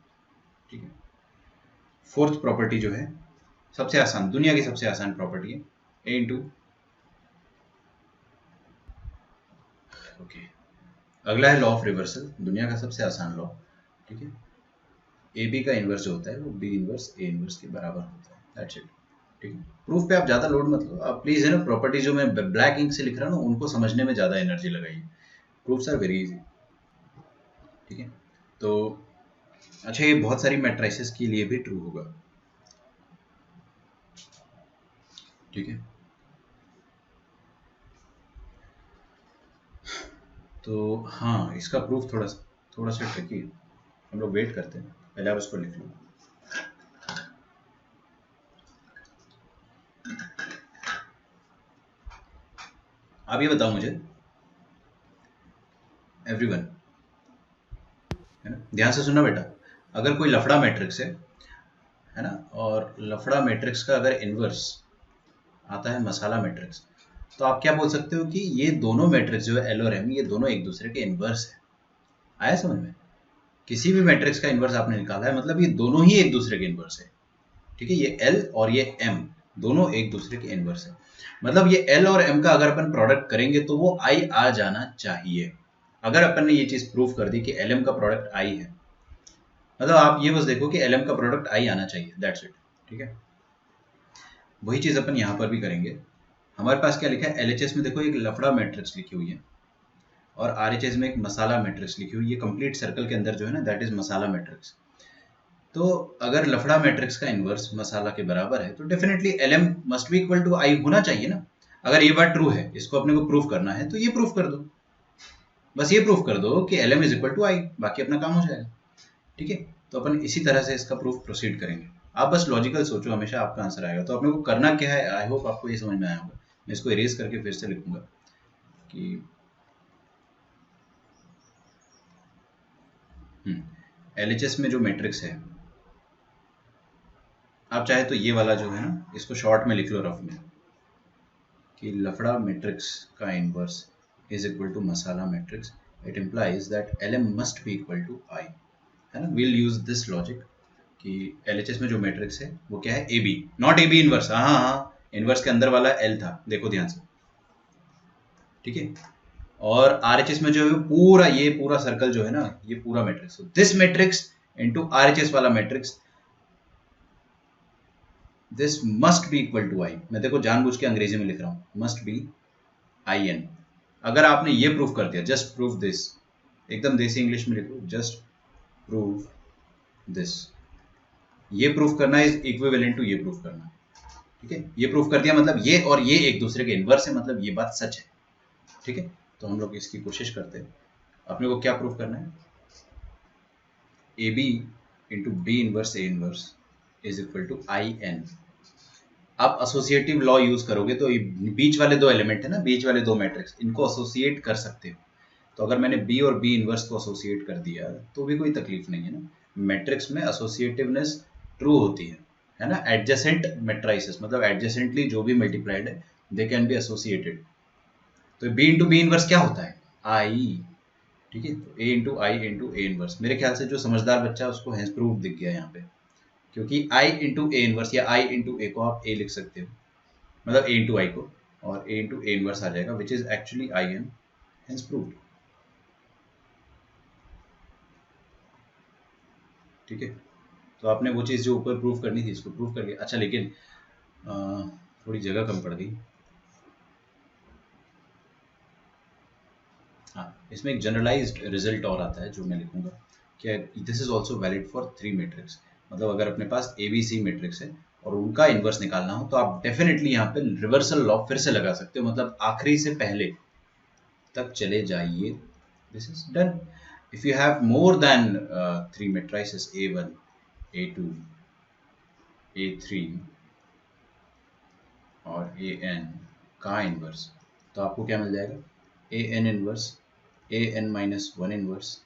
ठीक है, फोर्थ प्रॉपर्टी जो है सबसे आसान, दुनिया की सबसे आसान प्रॉपर्टी है, ए इंटू, ओके, अगला है लॉ ऑफ रिवर्सल, दुनिया का सबसे आसान लॉ। ठीक है, ए बी का इनवर्स जो होता है वो बी इनवर्स ए इनवर्स के बराबर होता है, दैट्स इट। ठीक है, प्रूफ पे आप ज्यादा लोड मत लो आप प्लीज, है ना। प्रॉपर्टी जो मैं ब्लैक इंक से लिख रहा हूँ ना, उनको समझने में ज्यादा एनर्जी लगाइए, प्रूफ्स आर वेरी इजी। ठीक है, तो अच्छा, ये बहुत सारी मैट्रिसेस के लिए भी ट्रू होगा। ठीक है, तो हाँ, इसका प्रूफ थोड़ा सा ट्रिकी है, हम लोग वेट करते हैं, पहले आप इसको लिख लो। आप ये बताओ मुझे, एवरीवन, है ना, ध्यान से सुनना बेटा। अगर कोई लफड़ा मैट्रिक्स है ना, और लफड़ा मैट्रिक्स का अगर इनवर्स आता है मसाला मैट्रिक्स, तो आप क्या बोल सकते हो कि ये दोनों मैट्रिक्स जो है एल और एम, ये दोनों एक दूसरे के इनवर्स है। आया समझ में? किसी भी मैट्रिक्स का इनवर्स आपने निकाला है, मतलब ये दोनों ही एक दूसरे के इनवर्स है। ठीक है, ये एल और ये एम दोनों एक दूसरे के इनवर्स है। मतलब ये एल और एम का अगर अपन प्रोडक्ट करेंगे तो वो आई आ जाना चाहिए। अगर अपन ने ये चीज प्रूव कर दी कि एल एम का प्रोडक्ट आई है, मतलब आप ये बस देखो कि एल एम का प्रोडक्ट आई आना चाहिए, दैट्स इट। ठीक है, वही चीज अपन यहाँ पर भी करेंगे। हमारे पास क्या लिखा है, एलएचएस में देखो एक लफड़ा मैट्रिक्स लिखी हुई है, और आरएचएस में एक मसाला मैट्रिक्स लिखी हुई है। कंप्लीट सर्कल के अंदर जो है ना, दैट इज मसाला मैट्रिक्स। तो अगर लफड़ा मैट्रिक्स का इनवर्स मसाला के बराबर है, तो definitely LM must be equal to I होना चाहिए ना। अगर ये बात ट्रू है, इसको अपने को प्रूफ करना है, तो ये प्रूफ कर दो, बस ये प्रूफ कर दो कि एलएम इज इक्वल टू आई, बाकी अपना काम हो जाएगा। ठीक है, तो अपन इसी तरह से इसका प्रूफ प्रोसीड करेंगे। आप बस लॉजिकल सोचो, हमेशा आपका आंसर आएगा। तो अपने को करना क्या है, आई होप आपको ये समझ में आया होगा। मैं इसको इरेज करके फिर से लिखूंगा कि एलएचएस में जो मैट्रिक्स है, आप चाहे तो ये वाला जो है ना, इसको शॉर्ट में लिख लो रफ में, कि लफड़ा मैट्रिक्स का इनवर्स इज इक्वल टू मसाला matrix. It implies that LM must be equal to I, है ना। विल यूज दिस लॉजिक कि एलएचएस में जो मैट्रिक्स है वो क्या है, A B, not A B inverse. हाँ, इनवर्स के अंदर वाला एल था, देखो ध्यान से। ठीक है, और आरएचएस में जो है पूरा, ये पूरा सर्कल जो है ना, ये पूरा matrix, this matrix into RHS वाला matrix, this must be equal to I. मैं देखो जानबूझ के अंग्रेजी में लिख रहा हूं, मस्ट बी आई एन। अगर आपने ये प्रूफ कर दिया, जस्ट प्रूफ दिस, एकदम देसी इंग्लिश में लिखो, जस्ट प्रूफ दिस। ये प्रूफ करना इज इक्विवेलेंट टू ये प्रूफ करना। ठीक है, ये प्रूफ कर दिया, मतलब ये और ये एक दूसरे के इनवर्स है, मतलब ये बात सच है। ठीक है, तो हम लोग इसकी कोशिश करते हैं। अपने को क्या प्रूफ करना है, A B into B inverse A inverse is equal to I N. आप एसोसिएटिव लॉ यूज करोगे तो बीच वाले दो एलिमेंट है ना, बीच वाले दो मैट्रिक्स, इनको एसोसिएट कर सकते हो। तो अगर मैंने बी और बी इनवर्स को एसोसिएट कर दिया तो भी कोई तकलीफ नहीं है ना। मैट्रिक्स में एसोसिएटिवनेस ट्रू होती है ना। एडजेसेंट मैट्राइसेस मतलब एडजेसेंटली जो भी मल्टीप्लाइड है दे कैन बी एसोसिएटेड। तो बी इंटू बी इनवर्स क्या होता है? आई। ठीक है, तो A into I into A inverse. मेरे ख्याल से जो समझदार बच्चा है उसको हैंस प्रूफ दिख गया यहाँ पे, क्योंकि आई इंटू ए इनवर्स या आई इंटू ए को आप ए लिख सकते हो, मतलब ए इंटू आई को, और ए इंटू ए इनवर्स आ जाएगा which is actually I N, hence proved. ठीक है, तो आपने वो चीज़ जो ऊपर प्रूव करनी थी इसको प्रूव कर लिया। अच्छा, लेकिन थोड़ी जगह कम पड़ गई। हाँ, इसमें एक जनरलाइज्ड रिजल्ट और आता है जो मैं लिखूंगा कि this is also valid for 3 matrix. मतलब अगर अपने पास ए बी सी मैट्रिक्स है और उनका इन्वर्स निकालना हो तो आप डेफिनेटली यहाँ पे रिवर्सल लॉ फिर से लगा सकते हो, मतलब आखिरी से पहले तक चले जाइए। This is done. If you have more than 3 matrices A1 A2 A3 और AN का इन्वर्स, तो आपको क्या मिल जाएगा? AN इन्वर्स, AN-1 इन्वर्स,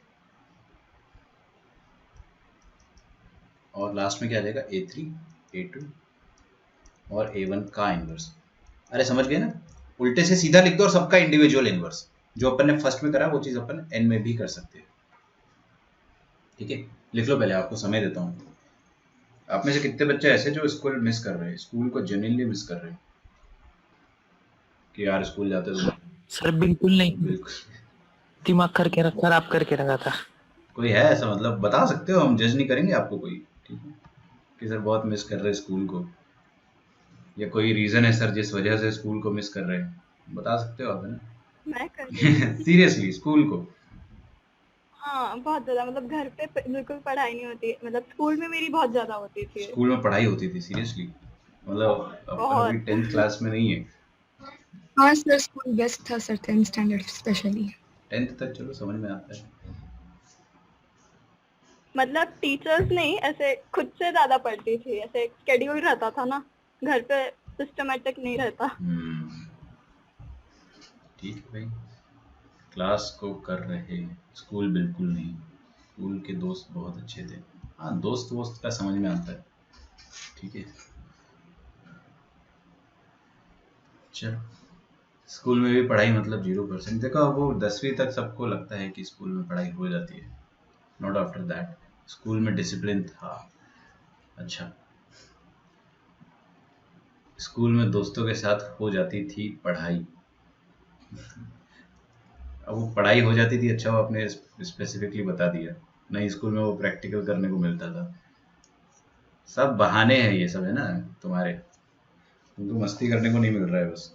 और लास्ट में क्या आ जाएगा? A3 A2 और A1 का इन्वर्स। अरे समझ गए ना? उल्टे से सीधा लिख दो और सबका इंडिविजुअल इन्वर्स। जो अपन ने फर्स्ट में करा वो चीज अपन n में भी कर सकते हैं। ठीक है, लिख लो पहले, आपको समय देता हूँ। आप में से कितने बच्चे ऐसे जो स्कूल मिस कर रहे हैं, स्कूल को जेन्युइनली मिस कर रहे हैं कि यार स्कूल जाते तो सर बिल्कुल नहीं, बिल्कुल दिमाग खराब करके रखा था। कोई है ऐसा? मतलब बता सकते हो, हम जज नहीं करेंगे आपको कोई। ठीक है, कि सर बहुत मिस कर रहे हैं स्कूल को, या कोई रीजन है सर जिस वजह से स्कूल को मिस कर रहे हैं, बता सकते हो आप, है ना? मैं करती हूँ। सीरियसली स्कूल को? हाँ बहुत ज्यादा, मतलब घर पे बिल्कुल पढ़ाई नहीं होती, मतलब स्कूल में मेरी बहुत ज्यादा होती थी। स्कूल में पढ़ाई होती थी सीरियसली? मतलब अब बहुत। अभी 10th क्लास में नहीं है? हाँ सर, स्कूल बेस्ट था sir, 10th standard specially. 10th तक चलो समझ में आता है। मतलब टीचर्स नहीं, ऐसे खुद से ज्यादा पढ़ती थी, ऐसे स्केड्यूल रहता था ना, घर पे सिस्टमेटिक नहीं रहता। ठीक है भाई, क्लास को कर रहे, स्कूल बिल्कुल नहीं। स्कूल के दोस्त बहुत अच्छे थे। हाँ, दोस्त वोस्त का समझ में आता है। ठीक है, चलो, स्कूल में भी पढ़ाई मतलब 0%। देखो वो 10वीं तक सबको लगता है कि स्कूल में पढ़ाई हो जाती है, नॉट आफ्टर दैट। स्कूल में डिसिप्लिन था। अच्छा, स्कूल में दोस्तों के साथ हो जाती थी पढ़ाई। अब वो पढ़ाई हो जाती थी, अच्छा वो आपने स्पेसिफिकली बता दिया। नहीं, स्कूल में वो प्रैक्टिकल करने को मिलता था। सब बहाने हैं ये सब, है ना तुम्हारे, तुमको मस्ती करने को नहीं मिल रहा है बस।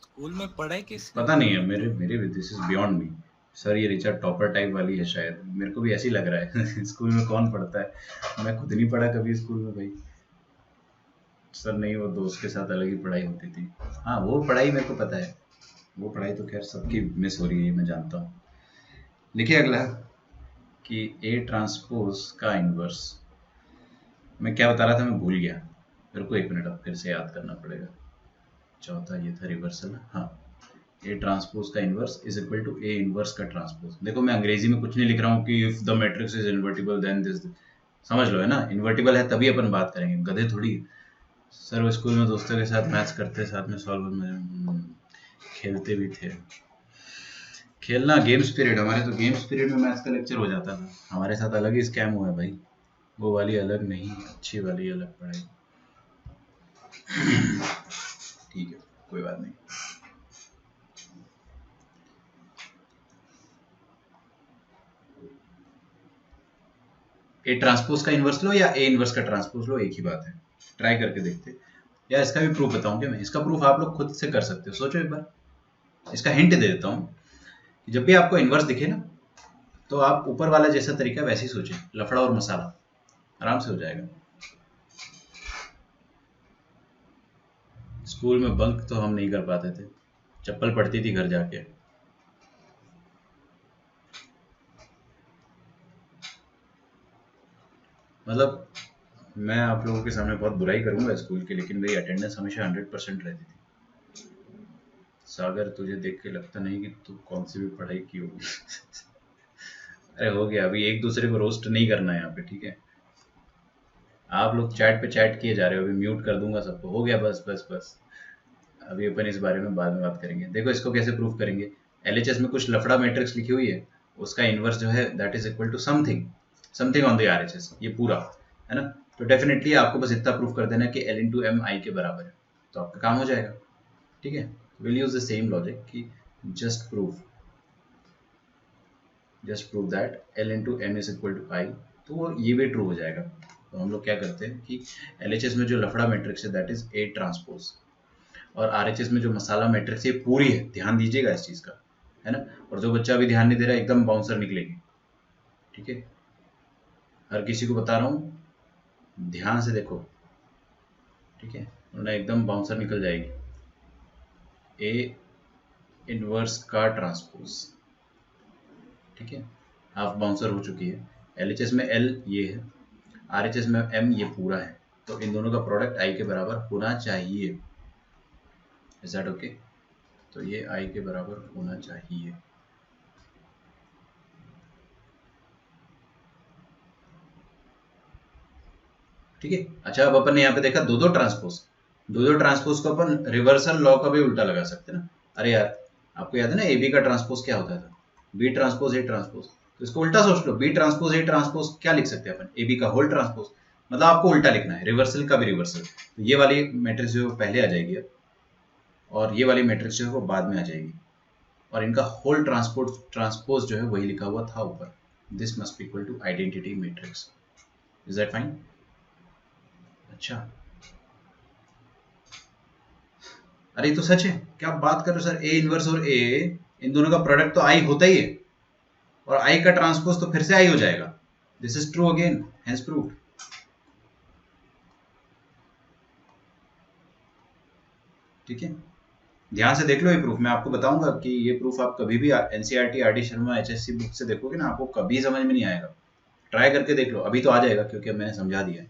स्कूल में पढ़ाई किस पता नहीं है, मेरे this is beyond me sir. ये रिचर्ड टॉपर टाइप वाली है शायद, मेरे को भी ऐसी लग रहा है। स्कूल में कौन पढ़ता है? मैं खुद नहीं पढ़ा कभी स्कूल में भाई। सर नहीं, वो दोस्त के साथ अलग ही पढ़ाई होती थी। हाँ, वो पढ़ाई मेरे को पता है, वो पढ़ाई तो खैर सबकी मिस हो रही है, मैं जानता हूँ। लिखिए अगला कि ए ट्रांसपोज का इनवर्स। मैं क्या बता रहा था, मैं भूल गया, मेरे को 1 मिनट अब फिर से याद करना पड़ेगा। चौथा ये था रिवर्सल। हाँ, ए ट्रांसपोज का inverse is equal to A inverse का ट्रांसपोज। देखो मैं अंग्रेजी में कुछ नहीं लिख रहा हूँ कि if the matrix is invertible then this, समझ लो, है ना? इन्वर्टिबल है तभी अपन बात करेंगे, गधे थोड़ी। सर वो स्कूल में दोस्तों के साथ मैथ्स करते, साथ में सॉल्व में खेलते भी थे। खेलना गेम्स पीरियड, हमारे तो गेम्स पीरियड में मैथ्स का लेक्चर हो जाता था। हमारे साथ अलग ही स्कैम हुआ है भाई, वो वाली अलग नहीं, अच्छी वाली अलग पढ़ाई। ठीक है, कोई बात नहीं। ए ट्रांसपोज का इनवर्स लो या ए इनवर्स का ट्रांसपोज लो, एक ही बात है। ट्राई करके देखते, या इसका भी प्रूफ बताऊं क्या मैं? इसका प्रूफ आप लोग खुद से कर सकते हो, सोचो एक बार। इसका हिंट दे देता हूं, जब भी आपको इनवर्स दिखे ना, तो आप ऊपर वाला जैसा तरीका वैसे ही सोचें, लफड़ा और मसाला, आराम से हो जाएगा। स्कूल में बंक तो हम नहीं कर पाते थे, चप्पल पड़ती थी घर जाके। मतलब मैं आप लोगों के सामने बहुत बुराई करूंगा स्कूल की, लेकिन मेरी अटेंडेंस हमेशा 100% रहती थी। सागर तुझे देख के लगता नहीं कि तू कौन सी भी पढ़ाई की होगी। अरे हो गया, अभी एक दूसरे को रोस्ट नहीं करना है यहाँ पे, ठीक है? आप लोग चैट पे चैट किए जा रहे हो, अभी म्यूट कर दूंगा सबको, हो गया, बस बस बस। अभी अपन इस बारे में बाद में बात करेंगे। देखो इसको कैसे प्रूव करेंगे। एलएचएस में कुछ लफड़ा मैट्रिक्स लिखी हुई है, उसका इनवर्स जो है that is equal to something something on the RHS, ये पूरा है ना। तो डेफिनेटली आपको बस इतना प्रूफ कर देना है कि एल इंटू एम आई के बराबर है, तो आपका काम हो जाएगा, ठीक है। Will use the same logic कि just prove that L into M is equal to I, तो ये भी ट्रू हो जाएगा। तो हम लोग क्या करते हैं कि एलएचएस में जो लफड़ा मैट्रिक्स है दैट इज ए ट्रांसपोज, और आरएचएस में जो मसाला मैट्रिक्स है पूरी है, ध्यान दीजिएगा इस चीज का, है ना। और जो बच्चा अभी ध्यान नहीं दे रहा है एकदम बाउंसर निकलेगी, ठीक है। हर किसी को बता रहा हूँ, ध्यान से देखो, ठीक है, वरना एकदम बाउंसर निकल जाएगी। ए इनवर्स का ट्रांसपोज, ठीक है, हाफ बाउंसर हो चुकी है। एलएचएस में एल ये है, आरएचएस में एम ये पूरा है, तो इन दोनों का प्रोडक्ट आई के बराबर होना चाहिए। Is that okay? तो ये आई के बराबर होना चाहिए। ठीक है। अच्छा, अब अपन ने यहाँ पे देखा दो दो ट्रांसपोज को अपन रिवर्सल लॉ का भी उल्टा लगा सकते हैं ना। अरे यार, आपको याद है ना एबी का ट्रांसपोज क्या होता था? B transpose A transpose. तो इसको उल्टा सोच लो, बी ट्रांसपोज ए ट्रांसपोज क्या लिख सकते हैं अपन? एबी का होल ट्रांसपोज। मतलब आपको उल्टा लिखना है, रिवर्सल का भी रिवर्सल। तो ये वाली मैट्रिक्स जो पहले आ जाएगी अब, और ये वाली मैट्रिक्स जो है वो बाद में आ जाएगी, और इनका होल ट्रांसपोज जो है वही लिखा हुआ था ऊपर। This must be equal to identity matrix. Is that fine? अच्छा, अरे तो सच है, क्या बात कर रहे हो सर? ए इनवर्स और ए, इन दोनों का प्रोडक्ट तो आई होता ही है, और आई का ट्रांसपोज तो फिर से आई हो जाएगा। This is true again, hence proved. ठीक है, ध्यान से देख लो ये प्रूफ। मैं आपको बताऊंगा कि ये प्रूफ आप कभी भी NCERT RD Sharma HSC book से देखोगे ना, आपको कभी समझ में नहीं आएगा। ट्राई करके देख लो, अभी तो आ जाएगा क्योंकि मैंने समझा दिया है।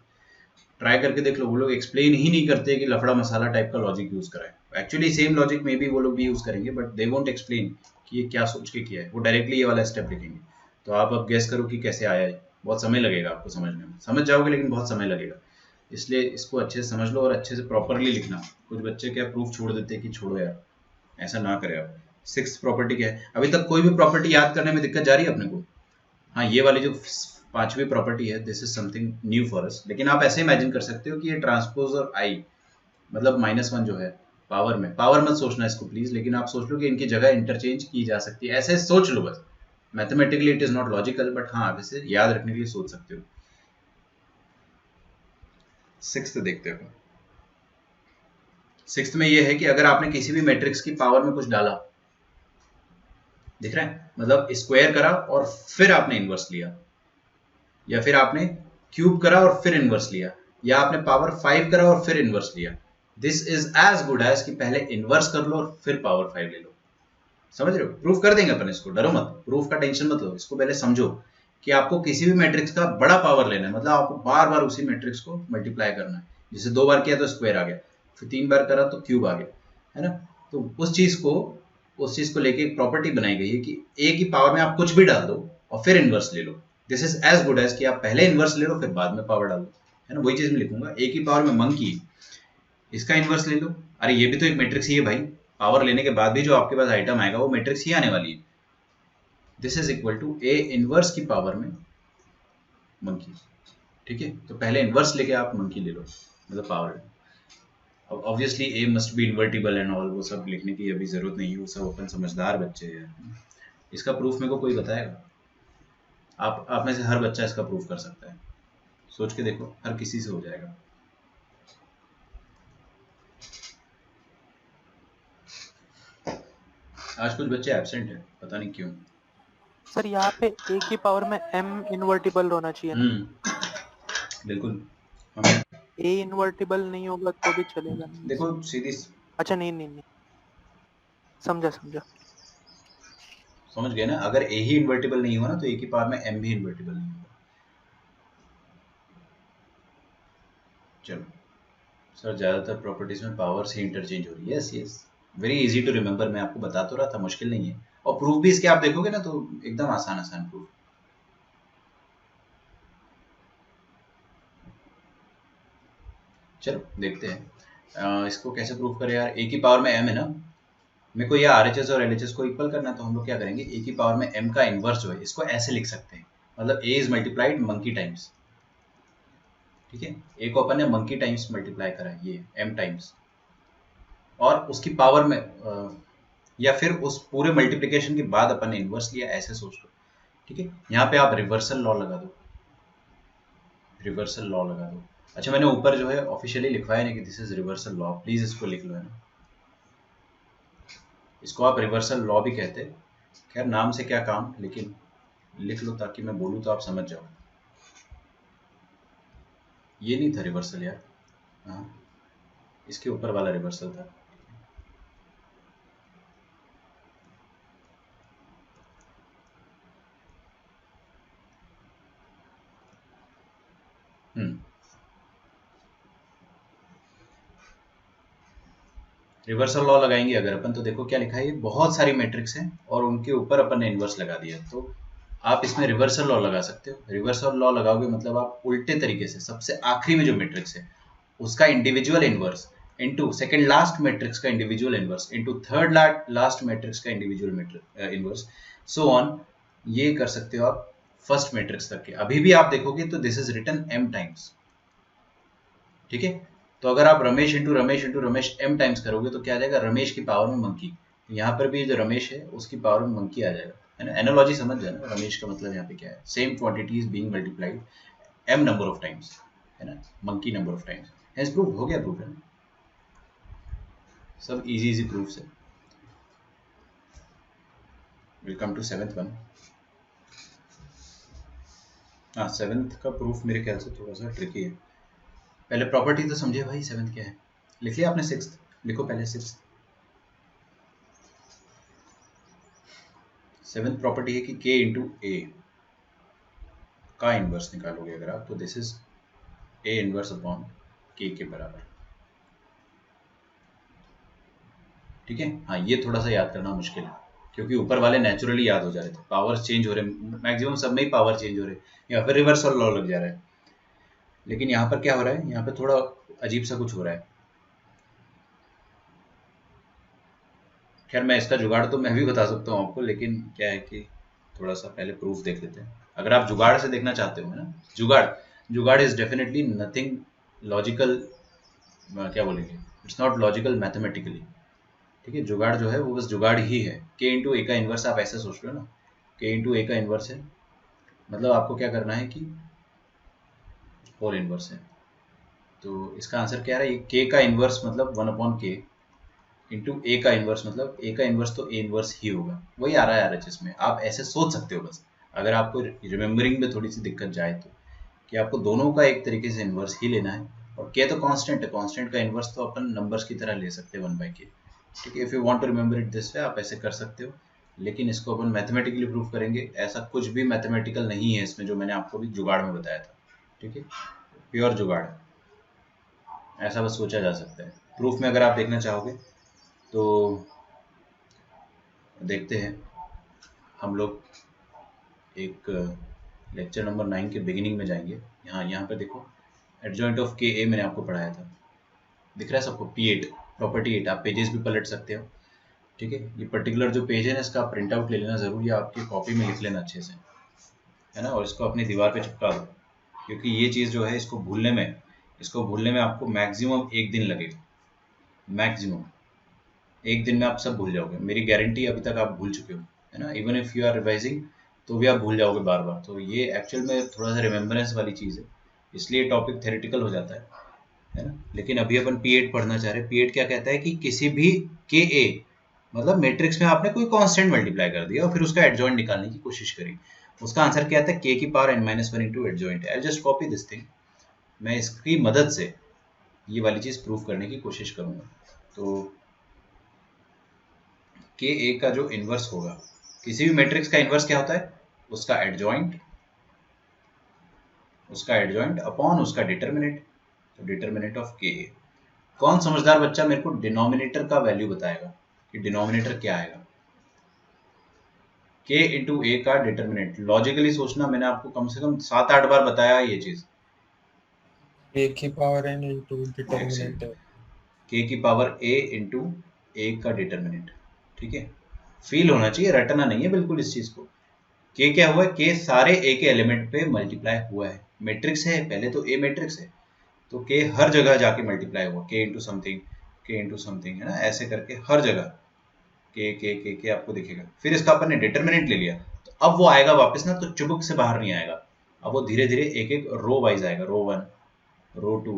ट्राई करके देख लो, वो लोग एक्सप्लेन ही नहीं करते कि लफड़ा मसाला टाइप का लॉजिक यूज कराए। एक्चुअली सेम लॉजिक में भी वो लोग भी यूज करेंगे, बट दे वोंट एक्सप्लेन कि ये क्या सोच के किया है। वो डायरेक्टली ये वाला स्टेप लिखेंगे। तो आप अब गेस करो कि कैसे आया है। बहुत समय लगेगा आपको समझने में, समझ जाओगे लेकिन बहुत समय लगेगा। इसलिए इसको अच्छे से समझ लो और अच्छे से प्रॉपरली लिखना। कुछ बच्चे क्या प्रूफ छोड़ देते हैं कि छोड़ो यार, ऐसा ना करें आप। 6th प्रॉपर्टी क्या है? अभी तक कोई भी प्रॉपर्टी याद करने में दिक्कत जा रही है अपने को? हाँ, ये वाली जो 5वीं प्रॉपर्टी है, this is something new for us. लेकिन आप ऐसे इमेजिन कर सकते हो कि ये ट्रांसपोज और आई मतलब -1 जो है पावर में, पावर मत सोचना इसको प्लीज, लेकिन आप सोच लो कि इनकी जगह इंटरचेंज की जा सकती है। ऐसे सोच लो बस। Mathematically it is not logical, but हाँ आप इसे याद रखने के लिए सोच सकते हो। 6th देखते हो। 6th में ये है कि अगर आपने किसी भी मैट्रिक्स की पावर में कुछ डाला, दिख रहा है, मतलब स्क्वायर करा और फिर आपने इनवर्स लिया, या फिर आपने क्यूब करा और फिर इनवर्स लिया, या आपने पावर 5 करा और फिर इनवर्स लिया, this is as good as कि पहले इनवर्स कर लो और फिर पावर 5 ले लो। समझ रहे हो? प्रूफ कर देंगे अपन इसको, डरो मत, प्रूफ का टेंशन मत लो। इसको पहले समझो कि आपको किसी भी मैट्रिक्स का बड़ा पावर लेना है, मतलब आपको बार बार उसी मैट्रिक्स को मल्टीप्लाई करना है। जैसे 2 बार किया तो स्क्वायर आ गया, फिर 3 बार करा तो क्यूब आ गया, है ना। तो उस चीज को लेके एक प्रॉपर्टी बनाई गई है कि ए की पावर में आप कुछ भी डाल दो और फिर इनवर्स ले लो। This is as good as कि आप पहले इनवर्स ले लो फिर बाद में पावर डाल दो, है ना। वही चीज मैं लिखूंगा, ए की पावर में मंकी, इसका इनवर्स ले लो। अरे ये भी तो एक मैट्रिक्स ही है भाई, पावर लेने के बाद भी जो आपके पास आइटम आएगा वो मैट्रिक्स ही आने वाली है। This is equal to A inverse की पावर में मंकी। ठीक है, तो पहले इनवर्स लेके आप मंकी ले लो, मतलब पावर। अब obviously A must be invertible and all, वो सब लिखने की अभी जरूरत नहीं है, वो सब अपन समझदार बच्चे हैं। इसका प्रूफ मेरे को कोई बताएगा? आप में से हर बच्चा इसका प्रूफ कर सकता है। सोच के देखो, हर किसी से हो जाएगा। आज कुछ बच्चे एब्सेंट है, पता नहीं क्यों। सर यहाँ पे ए की पावर में m इन्वर्टिबल होना चाहिए ना? बिल्कुल। हमें ए इन्वर्टिबल नहीं होगा तो भी चलेगा? देखो सीधी, अच्छा नहीं, समझा। समझ गए ना। अगर ए ही इन्वर्टिबल नहीं हुआ ना तो ए की पावर में m भी इन्वर्टिबल नहीं होगा। चलो सर, ज्यादातर प्रॉपर्टीज में पावर से इंटरचेंज हो रही है। Yes, very easy to remember, मैं आपको बता तो रहा था, मुश्किल नहीं है। और प्रूफ भी इसके आप देखोगे ना तो एकदम आसान आसान प्रूफ। चलो देखते हैं इसको कैसे प्रूव करें यार। ए की पावर में m है ना, मेरे को ये RHS और LHS को इक्वल करना है, तो हम लोग क्या करेंगे, ए की पावर में m का इनवर्स जो है इसको ऐसे लिख सकते हैं, मतलब a is multiplied monkey times. ठीक है, a को अपन ने मंकी टाइम्स मल्टीप्लाई करा है, ये m टाइम्स, और उसकी पावर में या फिर उस पूरे मल्टीप्लिकेशन के बाद अपन ने इनवर्स लिया, ऐसे सोच लो। ठीक है, यहाँ पे आप रिवर्सल लॉ लगा दो, रिवर्सल लॉ लगा दो। अच्छा, मैंने ऊपर जो है ऑफिशियली लिखवाया नहीं कि this is reversal law, please इसको लिख लो, है ना। इसको आप रिवर्सल लॉ भी कहते हैं, खैर नाम से क्या काम, लेकिन लिख लो ताकि मैं बोलूँ तो आप समझ जाओ। ये नहीं था रिवर्सल यार, हाँ इसके ऊपर वाला रिवर्सल था। रिवर्सल लॉ लगाएंगे अगर अपन, तो देखो क्या लिखा है, ये बहुत सारी मैट्रिक्स हैं और उनके ऊपर अपन ने इन्वर्स लगा दिया, तो आप इसमें रिवर्सल लॉ लगा सकते हो। रिवर्सल लॉ लगाओगे मतलब आप उल्टे तरीके से सबसे आखिरी में जो मैट्रिक्स है उसका individual inverse into second last matrix का individual inverse into third last matrix का इंडिविजुअल इन्वर्स, सो ऑन, ये कर सकते हो आप फर्स्ट मैट्रिक्स तक के। अभी भी आप देखोगे तो this is written m times. ठीक है, तो अगर आप Ramesh into Ramesh into Ramesh m times करोगे तो क्या आ जाएगा, रमेश की पावर में मंकी। यहाँ पर भी जो रमेश है उसकी पावर में मंकी आ जाएगा, है ना। एनालॉजी समझ जाना, रमेश का मतलब यहाँ पे क्या है, same quantity is being multiplied m number of times, है ना, monkey number of times. Hence proof हो गया, प्रूफ है ना, सब इजी इजी प्रूफ है। Welcome to 7th one. हाँ 7th का प्रूफ मेरे ख्याल से थोड़ा सा ट्रिकी है। पहले प्रॉपर्टी तो समझे भाई, 7th क्या है, लिख लिया आपने 6th, लिखो पहले 6th। 7th प्रॉपर्टी है कि k इंटू ए का इन्वर्स निकालोगे अगर आप, तो this is a inverse upon k के बराबर। ठीक है, हाँ ये थोड़ा सा याद करना मुश्किल है क्योंकि ऊपर वाले नेचुरली याद हो जा रहे थे, पावर चेंज हो रहे, मैक्सिमम सब में ही पावर चेंज हो रहे, या फिर रिवर्सल लॉ लग जा रहा है। लेकिन यहाँ पर क्या हो रहा है, यहाँ पे थोड़ा अजीब सा कुछ हो रहा है। खैर मैं इसका जुगाड़ तो मैं भी बता सकता हूँ आपको, लेकिन क्या है कि थोड़ा सा पहले प्रूफ देख लेते हैं। अगर आप जुगाड़ से देखना चाहते हो, है ना, जुगाड़ इज डेफिनेटली नथिंग लॉजिकल, क्या बोलेंगे, इट्स नॉट लॉजिकल मैथमेटिकली। ठीक है, जुगाड़ जो है वो बस जुगाड़ ही है। k इंटू ए का इन्वर्स आप ऐसे सोच लो ना, k इंटू ए का इन्वर्स है, मतलब आपको क्या करना है कि होल इन्वर्स है, तो इसका आंसर क्या आ रहा है, ये k का इन्वर्स मतलब 1 अपॉन k इंटू ए का इन्वर्स, मतलब ए का इन्वर्स तो ए इन्वर्स ही होगा, वही आ रहा है RHS में। आप ऐसे सोच सकते हो बस, अगर आपको रिमेम्बरिंग में थोड़ी सी दिक्कत जाए तो, कि आपको दोनों का एक तरीके से इन्वर्स ही लेना है। और k तो कांस्टेंट है, कांस्टेंट का इन्वर्स तो अपन नंबर्स की तरह ले सकते हैं 1/k। ठीक है, if you want to remember it this way आप ऐसे कर सकते हो, लेकिन इसको अपन मैथमेटिकली प्रूव करेंगे। ऐसा कुछ भी मैथमेटिकल नहीं है इसमें, जो मैंने आपको भी जुगाड़ में बताया था। ठीक है, प्योर जुगाड़, ऐसा बस सोचा जा सकता है। प्रूफ में अगर आप देखना चाहोगे तो देखते हैं, हम लोग एक लेक्चर नंबर 9 के बिगिनिंग में जाएंगे। यहाँ पे देखो, एडजॉइंट ऑफ के ए मैंने आपको पढ़ाया था, दिख रहा है सबको, P8 प्रॉपर्टी 8। आप पेजेस भी पलट सकते हो। ठीक है, ये पर्टिकुलर जो पेज है ना, इसका प्रिंट आउट ले लेना जरूर, या आपकी कॉपी में लिख लेना अच्छे से, है ना, और इसको अपनी दीवार पे चिपका दो, क्योंकि ये चीज़ जो है इसको भूलने में आपको मैक्सिमम 1 दिन लगेगा, मैक्सिमम 1 दिन में आप सब भूल जाओगे, मेरी गारंटी। अभी तक आप भूल चुके हो, है ना, even if you are revising तो भी आप भूल जाओगे बार बार। तो ये एक्चुअल में थोड़ा सा रिमेम्बरेंस वाली चीज़ है, इसलिए टॉपिक थेरेटिकल हो जाता है ना। लेकिन अभी अपन P8 पढ़ना चाह रहे हैं। P8 क्या कहता है कि किसी भी के ए, मतलब मैट्रिक्स में आपने कोई कांस्टेंट मल्टीप्लाई कर दिया और फिर उसका एडजॉइंट निकालने की कोशिश करी, उसका आंसर क्या आता है, k की power n-1 into adjoint. I just copy this thing, मैं इसकी मदद से ये वाली चीज़ प्रूव करने की कोशिश करूँगा। तो के ए का जो इन्वर्स होगा, किसी भी मैट्रिक्स का इन्वर्स क्या होता है, उसका एडजॉइंट अपॉन उसका डिटर्मिनेंट, तो डिटर्मिनेंट ऑफ के ए। कौन समझदार बच्चा मेरे को डिनोमिनेटर का वैल्यू बताएगा कि डिनोमिनेटर क्या आएगा? k इंटू ए का डिटर्मिनेंट, लॉजिकली सोचना, मैंने आपको कम से कम 7-8 बार बताया ये चीज। a की पावर n into डिटर्मिनेंट है। k की पावर a इंटू ए का डिटर्मिनेंट, ठीक है, फील होना चाहिए, रटना नहीं है बिल्कुल इस चीज को। k क्या हुआ है? k सारे a के एलिमेंट पे मल्टीप्लाई हुआ है, मैट्रिक्स है, पहले तो a मैट्रिक्स है, तो k हर जगह जाके मल्टीप्लाई हुआ, k इंटू समथिंग, है ना, ऐसे करके हर जगह के आपको दिखेगा। फिर इसका अपन ने डिटर्मिनेंट ले लिया, तो अब वो आएगा वापस ना, तो चुबुक से बाहर नहीं आएगा, अब वो धीरे धीरे एक एक रो वाइज आएगा, रो 1, रो 2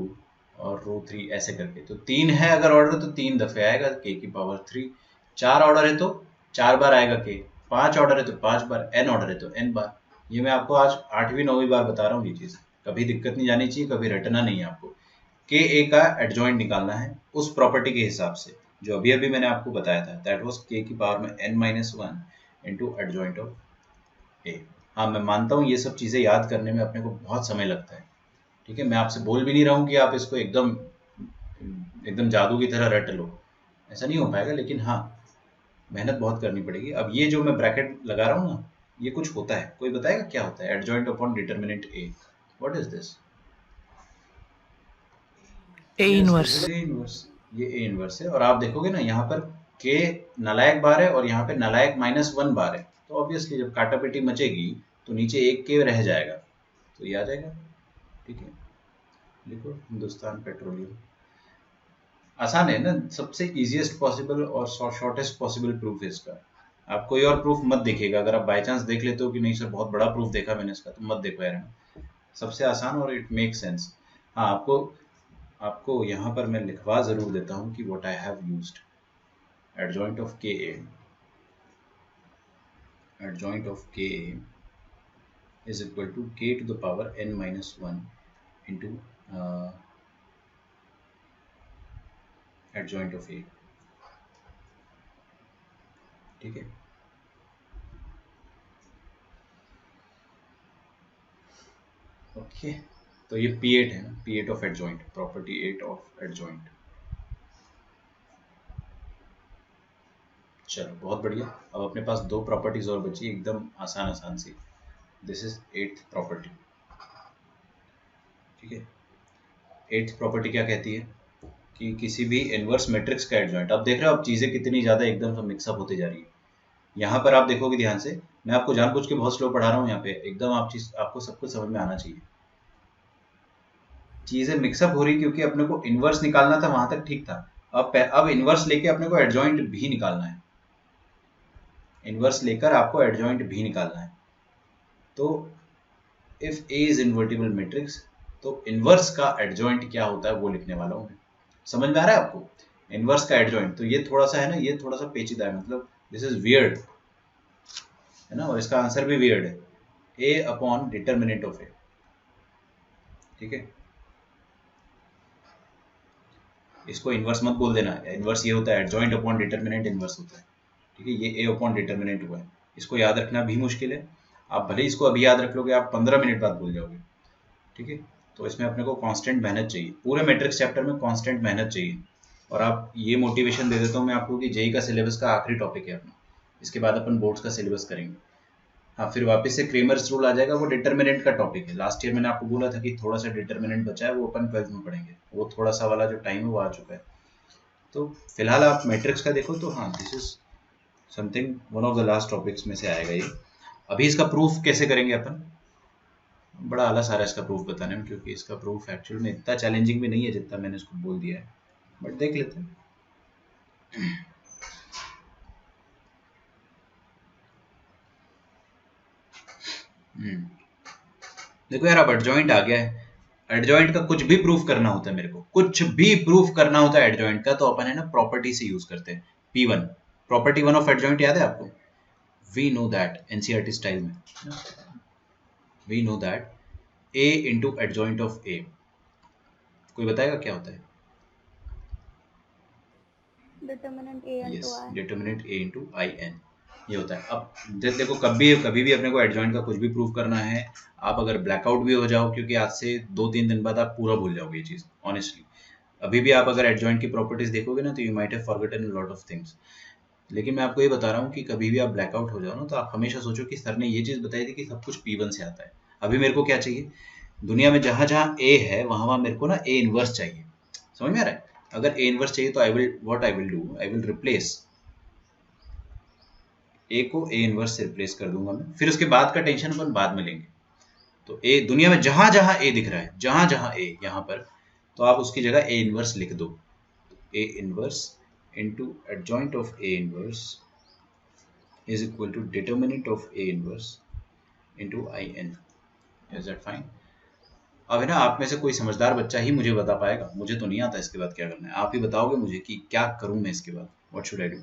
और रो 3 ऐसे करके। तो 3 है अगर ऑर्डर तो 3 दफे आएगा k की पावर 3, 4 ऑर्डर है तो 4 बार आएगा k, 5 ऑर्डर है तो 5 बार, n ऑर्डर है तो n बार। ये मैं आपको आज 8वीं 9वीं बार बता रहा हूँ ये चीज, कभी दिक्कत नहीं जानी चाहिए, कभी रटना नहीं है आपको। k a का एडजॉइंट निकालना है उस प्रॉपर्टी के हिसाब से जो अभी अभी मैंने आपको बताया था, दैट वाज k की पावर में n-1 into adjoint of a। हाँ, मैं मानता हूँ ये सब चीजें याद करने में अपने को बहुत समय लगता है, ठीक है, मैं आपसे बोल भी नहीं रहा हूँ कि आप इसको एकदम जादू की तरह रट लो, ऐसा नहीं हो पाएगा, लेकिन हाँ मेहनत बहुत करनी पड़ेगी। अब ये जो मैं ब्रैकेट लगा रहा हूँ ना, ये कुछ होता है, कोई बताएगा क्या होता है? Adjoint upon determinant a, what is this? A inverse. ये a इनवर्स है, और आप देखोगे ना यहाँ पर k नालायक बार है और यहाँ पे नालायक -1 बार है, तो ऑब्वियसली जब काटापिटी मचेगी तो नीचे एक k रह जाएगा, तो ये आ जाएगा, ठीक है। देखो हिंदुस्तान पेट्रोलियम, आसान है ना, सबसे इजीएस्ट पॉसिबल और शॉर्टेस्ट पॉसिबल प्रूफ है इसका। आप कोई और प्रूफ मत देखिएगा, अगर आप बाय चांस देख लेते हो कि नहीं सर बहुत बड़ा प्रूफ देखा मैंने इसका, तो मत देखो यार, सबसे आसान और इट मेक सेंस। हाँ, आपको यहाँ पर मैं लिखवा जरूर देता हूँ कि what I have used, adjoint of k is equal to k to the power n-1 into adjoint of a, ठीक है। ओके, तो ये P8 है ना, P8 of adjoint, property 8 of adjoint. चलो बहुत बढ़िया, अब अपने पास 2 प्रॉपर्टीज और बची, एकदम आसान सी। दिस इज 8th प्रॉपर्टी, ठीक है। 8th प्रॉपर्टी क्या कहती है कि किसी भी इनवर्स मैट्रिक्स का एडजॉइंट, अब देख रहे हो आप चीजें कितनी ज्यादा एकदम से मिक्सअप होती जा रही है। यहाँ पर आप देखोगे ध्यान से, मैं आपको जानबूझ के बहुत स्लो पढ़ा रहा हूँ, यहाँ पे एकदम आपको सब कुछ समझ में आना चाहिए। चीजें मिक्सअप हो रही क्योंकि अपने को इनवर्स निकालना था, वहां तक ठीक था, अब इनवर्स लेके अपने को एडजॉइंट भी निकालना है, इनवर्स लेकर आपको एडजॉइंट भी निकालना है। तो if A is invertible matrix, तो इनवर्स का एडजॉइंट क्या होता है वो लिखने वाला हूँ मैं। समझ में आ रहा है आपको? इनवर्स का एडजॉइंट, तो ये थोड़ा सा है ना, ये थोड़ा सा पेचीदा है, मतलब दिस इज वियर्ड है ना, और इसका आंसर भी वियर्ड है, A upon determinant of A, ठीक है। इसको इनवर्स मत बोल देना, इनवर्स ये होता है एडजॉइंट अपॉन डिटर्मिनेंट इनवर्स होता है, ठीक है। ये A अपॉन डिटर्मिनेंट हुआ है, इसको याद रखना भी मुश्किल है, आप भले इसको अभी याद रख लोगे, आप 15 मिनट बाद भूल जाओगे, ठीक है। तो इसमें अपने को कांस्टेंट मेहनत चाहिए, पूरे मैट्रिक्स चैप्टर में कांस्टेंट मेहनत चाहिए। और आप ये मोटिवेशन दे देता हूँ मैं आपको कि जेई का सिलेबस का आखिरी टॉपिक है अपना, इसके बाद अपन बोर्ड्स का सिलेबस करेंगे। हाँ, फिर वापस से क्रेमर्स रूल आ जाएगा, वो डिटर्मिनेंट का टॉपिक है। लास्ट ईयर मैंने आपको बोला था कि थोड़ा सा डिटर्मिनेंट बचा है, वो अपन 12th में पढ़ेंगे, वो थोड़ा सा वाला जो टाइम है वो आ चुका है। तो फिलहाल आप मैट्रिक्स का देखो, तो हाँ this is something one of the last topics में से आएगा ये। अभी इसका प्रूफ कैसे करेंगे अपन, बड़ा आलस आ रहा है इसका प्रूफ बताने में, क्योंकि इसका प्रूफ एक्चुअल में इतना चैलेंजिंग भी नहीं है जितना मैंने इसको बोल दिया है, बट देख लेते हैं। देखो यार, अब एडजॉइंट आ गया है, एडजॉइंट का कुछ भी प्रूफ करना होता है, मेरे को कुछ भी प्रूफ करना होता है एडजॉइंट का, तो अपन है ना प्रॉपर्टी से यूज करते हैं। P1 प्रॉपर्टी 1 ऑफ एडजॉइंट याद है आपको? We know that, NCERT style में we know that A into adjoint of A, कोई बताएगा क्या होता है? Determinant A into yes, I। Determinant A into IN, ये होता है। अब देखो कभी भी अपने को एडजॉइंट का कुछ भी प्रूफ करना है, आप अगर ब्लैकआउट भी हो जाओ, क्योंकि आज से 2-3 दिन बाद आप पूरा भूल जाओगे ये चीज़, ऑनेस्टली अभी भी आप अगर एडजॉइंट की प्रॉपर्टीज देखोगे ना तो you might have forgotten a lot of things. लेकिन मैं आपको ये बता रहा हूँ कि कभी भी आप ब्लैकआउट हो जाओ ना तो आप हमेशा सोचो कि सर ने ये चीज़ बताई थी कि सब कुछ P1 से आता है। अभी मेरे को क्या चाहिए, दुनिया में जहाँ जहाँ A है वहाँ वहाँ मेरे को ना A इनवर्स चाहिए। समझ में आ रहा है? अगर A इनवर्स चाहिए तो आई will do, I will replace A को A इनवर्स से रिप्लेस कर दूंगा मैं, फिर उसके बाद का टेंशन अपन बाद में लेंगे। तो A दुनिया में जहाँ जहाँ A दिख रहा है, जहाँ जहाँ A यहाँ पर, तो आप उसकी जगह A इनवर्स लिख दो। A inverse into adjoint of A inverse is equal to determinant of A inverse into IN. Is that fine? अब है ना, आप में से कोई समझदार बच्चा ही मुझे बता पाएगा, मुझे तो नहीं आता इसके बाद क्या करना है। आप ही बताओगे मुझे कि क्या करूं मैं इसके बाद, what should I do?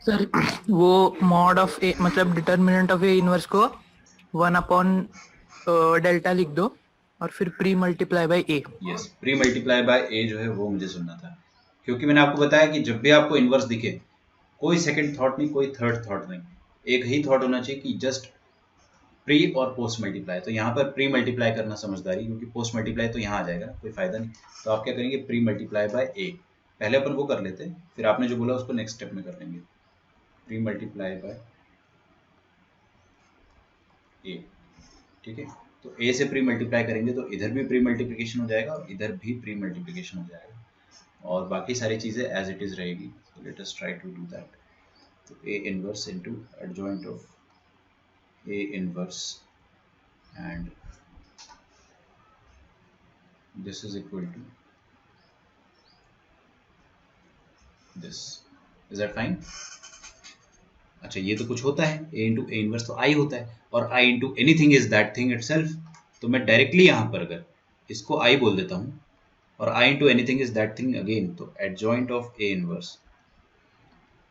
Sir वो मॉड ऑफ ए मतलब डिटर्मिनेंट ऑफ ए इनवर्स को 1 डेल्टा लिख दो और फिर pre multiply by A. Yes, pre multiply by A जो है वो मुझे सुनना था, क्योंकि मैंने आपको बताया कि जब भी आपको इनवर्स दिखे कोई सेकंड थॉट नहीं, कोई थर्ड थॉट नहीं, एक ही थॉट होना चाहिए कि जस्ट प्री और पोस्ट मल्टीप्लाई। तो यहाँ पर प्री मल्टीप्लाई करना समझदारी, क्योंकि पोस्ट मल्टीप्लाई तो यहाँ आ जाएगा ना, कोई फायदा नहीं। तो आप क्या करेंगे, प्री मल्टीप्लाई बाय ए, पहले अपन वो कर लेते हैं, फिर आपने जो बोला उसको नेक्स्ट स्टेप में कर लेंगे। प्री मल्टीप्लाई बाय ए, ठीक है। तो ए से प्री मल्टीप्लाई करेंगे तो इधर भी प्री मल्टीप्लिकेशन हो जाएगा और इधर भी प्री मल्टीप्लिकेशन हो जाएगा, और बाकी सारी चीज़ें एज इट इज़ रहेगी। So let us try to do that. तो A inverse into adjoint of A inverse and this is equal to this. Is that fine? अच्छा, ये तो कुछ होता है, A into A inverse तो I होता है, और I into anything is that thing itself। तो मैं डायरेक्टली यहाँ पर अगर इसको I बोल देता हूँ और I into anything is that thing again, तो adjoint of A inverse,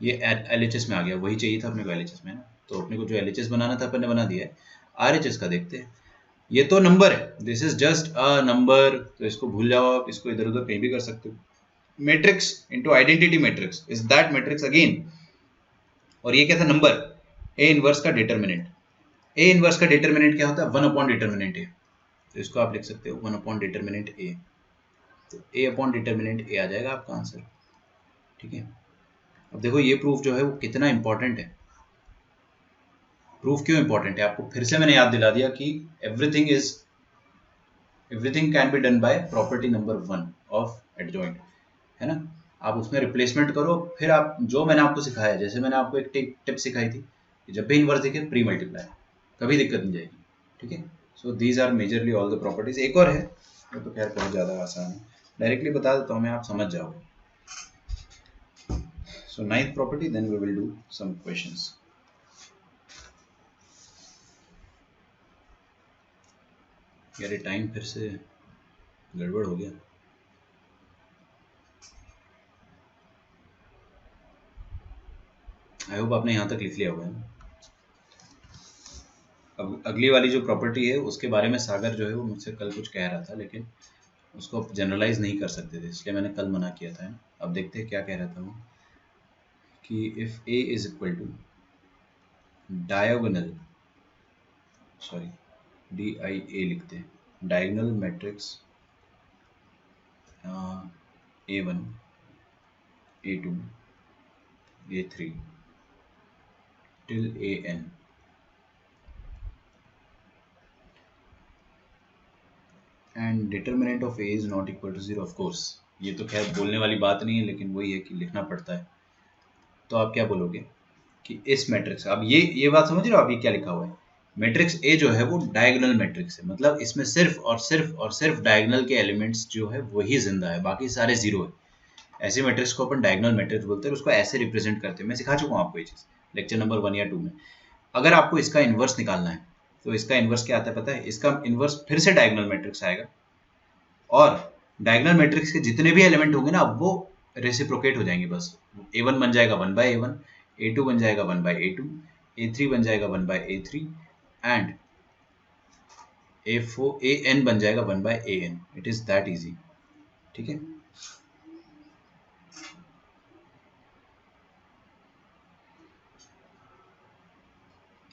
ये LHS में आ गया, वही चाहिए था अपने को LHS में ना। तो अपने को जो LHS बनाना था अपन ने बना दिया है। RHS का देखते हैं। ये तो नंबर है, this is just a number, तो इसको भूल जाओ आप, इसको इधर उधर कहीं भी कर सकते हो। Matrix into identity matrix is that matrix again, और ये क्या था, नंबर। ए इनवर्स का डिटर्मिनेंट, ए इनवर्स का डिटर्मिनेंट क्या होता है, 1 अपॉन डिटर्मिनेंट ए। तो इसको आप लिख सकते हो 1 अपॉन डिटर्मिनेंट ए। तो ए अपॉन डिटर्मिनेंट ए आ जाएगा आपका आंसर, ठीक है। अब देखो ये प्रूफ जो है वो कितना इंपॉर्टेंट है। प्रूफ क्यों इंपॉर्टेंट है, आपको फिर से मैंने याद दिला दिया कि everything can be done by property number 1 of adjoint, है ना। आप उसमें रिप्लेसमेंट करो, फिर आप जो मैंने आपको सिखाया, जैसे मैंने आपको एक टिप सिखाई थी कि जब भी इनवर्स दिखे प्री मल्टीप्लाई, कभी दिक्कत नहीं जाएगी, ठीक है। So these are majorly all the properties. एक और है वो तो खैर बहुत ज़्यादा आसान है, डायरेक्टली बता देता हूँ मैं, आप समझ जाओगे। So 9th property, then we will do some questions. यार टाइम फिर से गड़बड़ हो गया। आई होप आपने यहाँ तक लिख लिया होगा। अब अगली वाली जो प्रॉपर्टी है उसके बारे में सागर जो है वो मुझसे कल कुछ कह रहा था, लेकिन उसको जनरलाइज नहीं कर सकते थे, इसलिए मैंने कल मना किया था। अब देखते हैं क्या कह रहा था वो, कि if A is equal to diagonal, sorry DIA लिखते हैं, diagonal matrix A1 A2 A3 till AN, and determinant of A is not equal to 0। of course ये तो खैर बोलने वाली बात नहीं है, लेकिन वही है कि लिखना पड़ता है। तो आप क्या बोलोगे कि इस मैट्रिक्स, अब ये बात समझ रहे हो आप, ये क्या लिखा हुआ है, मैट्रिक्स ए जो है वो डायगोनल मैट्रिक्स है, मतलब इसमें सिर्फ और सिर्फ डायगोनल के एलिमेंट्स जो है वही जिंदा है, बाकी सारे जीरो है। ऐसे मैट्रिक्स को अपन डायगोनल मैट्रिक्स बोलते हैं, उसको ऐसे रिप्रेजेंट करते हैं। मैं सिखा चुका हूँ आपको ये चीज़ लेक्चर नंबर 1 या 2 में। अगर आपको इसका इन्वर्स निकालना है तो इसका इन्वर्स क्या आता है पता है, इसका इन्वर्स फिर से डायगोनल मैट्रिक्स आएगा, और डायगोनल मैट्रिक्स के जितने भी एलिमेंट होंगे ना वो रेसिप्रोकेट हो जाएंगे। बस A1 बन जाएगा 1/A1, A2 बन जाएगा 1/A2, A3 बन जाएगा 1/A3 एंड AN बन जाएगा 1/AN। It is that easy, ठीक है।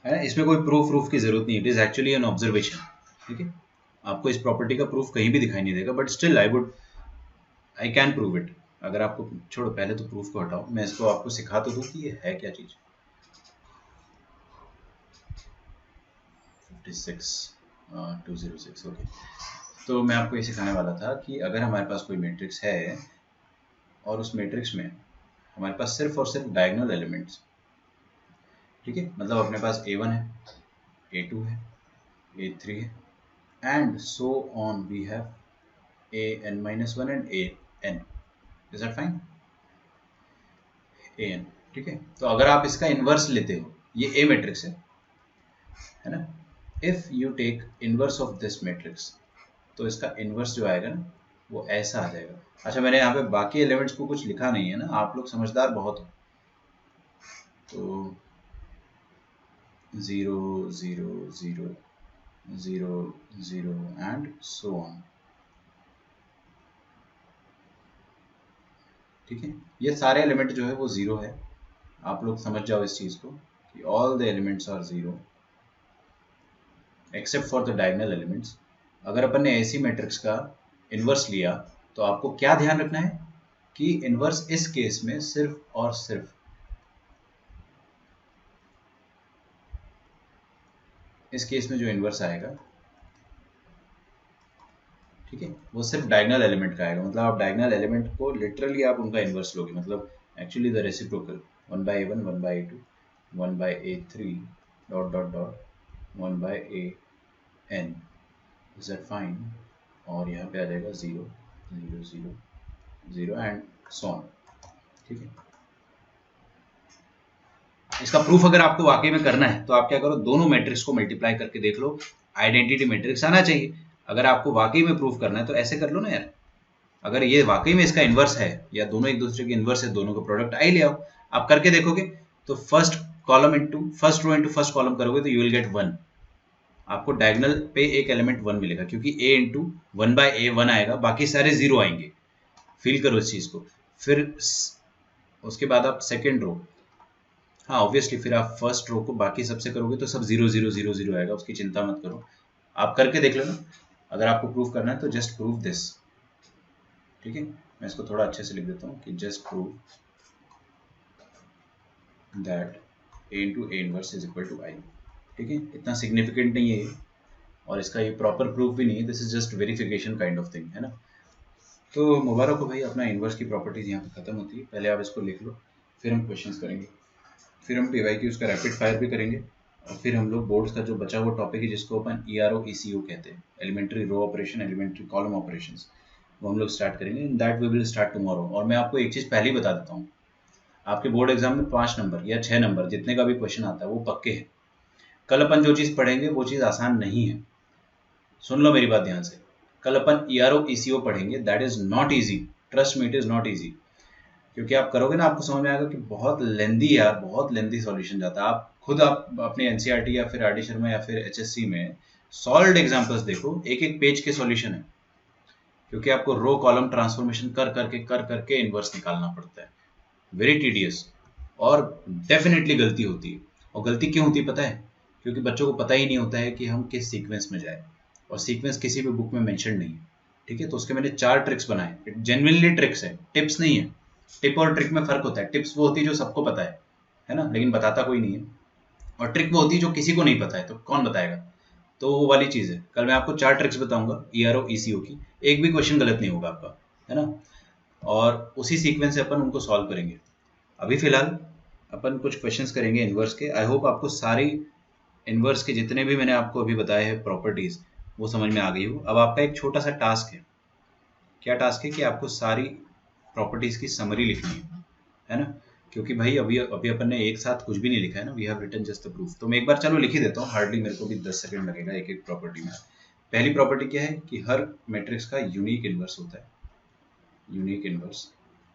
है ना, इसमें कोई प्रूफ की जरूरत नहीं, it is actually an observation. ठीक है, आपको इस प्रॉपर्टी का प्रूफ कहीं भी दिखाई नहीं देगा, but still I can prove it. अगर आपको छोड़ो, पहले तो प्रूफ को हटाओ, मैं इसको आपको सिखा तो दूं कि ये है क्या चीज। 206 ओके। तो मैं आपको ये सिखाने वाला था कि अगर हमारे पास कोई मैट्रिक्स है और उस मैट्रिक्स में हमारे पास सिर्फ और सिर्फ डायगोनल एलिमेंट्स, ठीक है, मतलब अपने पास A1 है, A2 है, A3 है, and so on we have AN-1 and AN, is that fine? AN, ठीक है। तो अगर आप इसका इन्वर्स लेते हो, ये A मैट्रिक्स है ना, if you take inverse of this matrix, तो इसका इन्वर्स जो आएगा ना वो ऐसा आ जाएगा। अच्छा, मैंने यहाँ पे बाकी एलिमेंट्स को कुछ लिखा नहीं है ना, आप लोग समझदार बहुत हो, तो 0 0 0 0 0 एंड सो ऑन, ठीक है। ये सारे एलिमेंट जो है वो 0 है, आप लोग समझ जाओ इस चीज को कि all the elements are 0 except for the diagonal elements. अगर अपन ने ऐसी मैट्रिक्स का इन्वर्स लिया तो आपको क्या ध्यान रखना है कि इन्वर्स इस केस में सिर्फ और सिर्फ इस केस में जो इन्वर्स आएगा, ठीक है, वो सिर्फ डायगोनल एलिमेंट का आएगा। मतलब आप डायगोनल एलिमेंट को लिटरली आप उनका इन्वर्स लोगे, मतलब actually the reciprocal 1/A1 1/A2 1/A3 dot dot dot 1/AN, is that fine? और यहाँ पे आ जाएगा 0 0 0 0 एंड सो ऑन, ठीक है। इसका प्रूफ अगर आपको वाकई में करना है तो आप क्या करो, दोनों मैट्रिक्स को मल्टीप्लाई करके देख लो, आइडेंटिटी मैट्रिक्स आना चाहिए। अगर आपको वाकई में प्रूफ करना है तो ऐसे कर लो ना यार, अगर ये वाकई में इसका इन्वर्स है या दोनों एक दूसरे के इन्वर्स है, दोनों का प्रोडक्ट आई ले आओ। आप करके देखोगे तो first row into first column करोगे तो यू विल गेट 1। आपको डायगोनल पे एक एलिमेंट 1 मिलेगा क्योंकि A इंटू 1/A1 आएगा, बाकी सारे 0 आएंगे। फील करो इस चीज को। फिर उसके बाद आप सेकेंड रो, हाँ ऑब्वियसली फिर आप फर्स्ट रो को बाकी सबसे करोगे तो सब 0 0 0 0 आएगा, उसकी चिंता मत करो, आप करके देख लो ना। अगर आपको प्रूफ करना है तो जस्ट प्रूव दिस, ठीक है। मैं इसको थोड़ा अच्छे से लिख देता हूँ कि just prove that A into A inverse is equal to I, ठीक है। इतना सिग्निफिकेंट नहीं है ये, और इसका ये प्रॉपर प्रूफ भी नहीं है, this is just verification kind of thing, है ना। तो मुबारक हो भाई, अपना इन्वर्स की प्रॉपर्टीज यहाँ पे खत्म होती है। पहले आप इसको लिख लो, फिर हम क्वेश्चंस करेंगे, फिर हम PYQ उसका रैपिड फायर भी करेंगे, और फिर हम लोग बोर्ड्स का जो बचा हुआ टॉपिक है जिसको अपन ERO ECO कहते हैं, elementary row operation, elementary column operations, वो हम लोग स्टार्ट करेंगे। In that we will start tomorrow. और मैं आपको एक चीज़ पहले ही बता देता हूँ, आपके बोर्ड एग्जाम में 5 नंबर या 6 नंबर जितने का भी क्वेश्चन आता है वो पक्के हैं। कल अपन जो चीज़ पढ़ेंगे वो चीज़ आसान नहीं है, सुन लो मेरी बात ध्यान से। कल अपन ERO ECO पढ़ेंगे, that is not easy, trust me it is not easy. क्योंकि आप करोगे ना आपको समझ में आएगा कि बहुत लेंदी यार, बहुत लेंदी सॉल्यूशन जाता है। आप खुद आप अपने NCERT या फिर RD शर्मा या फिर HSC में सॉल्व्ड एग्जांपल्स देखो, एक एक पेज के सॉल्यूशन है, क्योंकि आपको रो कॉलम ट्रांसफॉर्मेशन कर करके इन्वर्स निकालना पड़ता है। वेरी टीडियस, और डेफिनेटली गलती होती है। और गलती क्यों होती है पता है? क्योंकि बच्चों को पता ही नहीं होता है कि हम किस सीक्वेंस में जाए, और सीक्वेंस किसी भी बुक में मेंशन नहीं है, ठीक है। तो उसके मैंने 4 ट्रिक्स बनाए, जेन्युइनली ट्रिक्स है, टिप्स नहीं है। टिप और ट्रिक में फर्क होता है। टिप्स वो होती है जो सबको पता है ना, लेकिन बताता कोई नहीं है, और ट्रिक वो होती है जो किसी को नहीं पता है तो कौन बताएगा, तो वो वाली चीज़ है। कल मैं आपको 4 ट्रिक्स बताऊंगा ERO ECO की, एक भी क्वेश्चन गलत नहीं होगा आपका, है ना, और उसी सीक्वेंस से अपन उनको सॉल्व करेंगे। अभी फिलहाल अपन कुछ क्वेश्चंस करेंगे इन्वर्स के। आई होप आपको सारी इन्वर्स के जितने भी मैंने आपको अभी बताए हैं प्रॉपर्टीज वो समझ में आ गई हो। अब आपका एक छोटा सा टास्क है। क्या टास्क है? कि आपको सारी प्रॉपर्टीज की समरी लिखनी है ना, क्योंकि भाई अभी अपन ने एक साथ कुछ भी नहीं लिखा है ना, we have written just the proof. तो मैं एक बार चलो लिख ही देता हूँ, हार्डली मेरे को भी 10 सेकंड लगेगा एक एक प्रॉपर्टी में। पहली प्रॉपर्टी क्या है? कि हर मैट्रिक्स का यूनिक इन्वर्स होता है, unique inverse.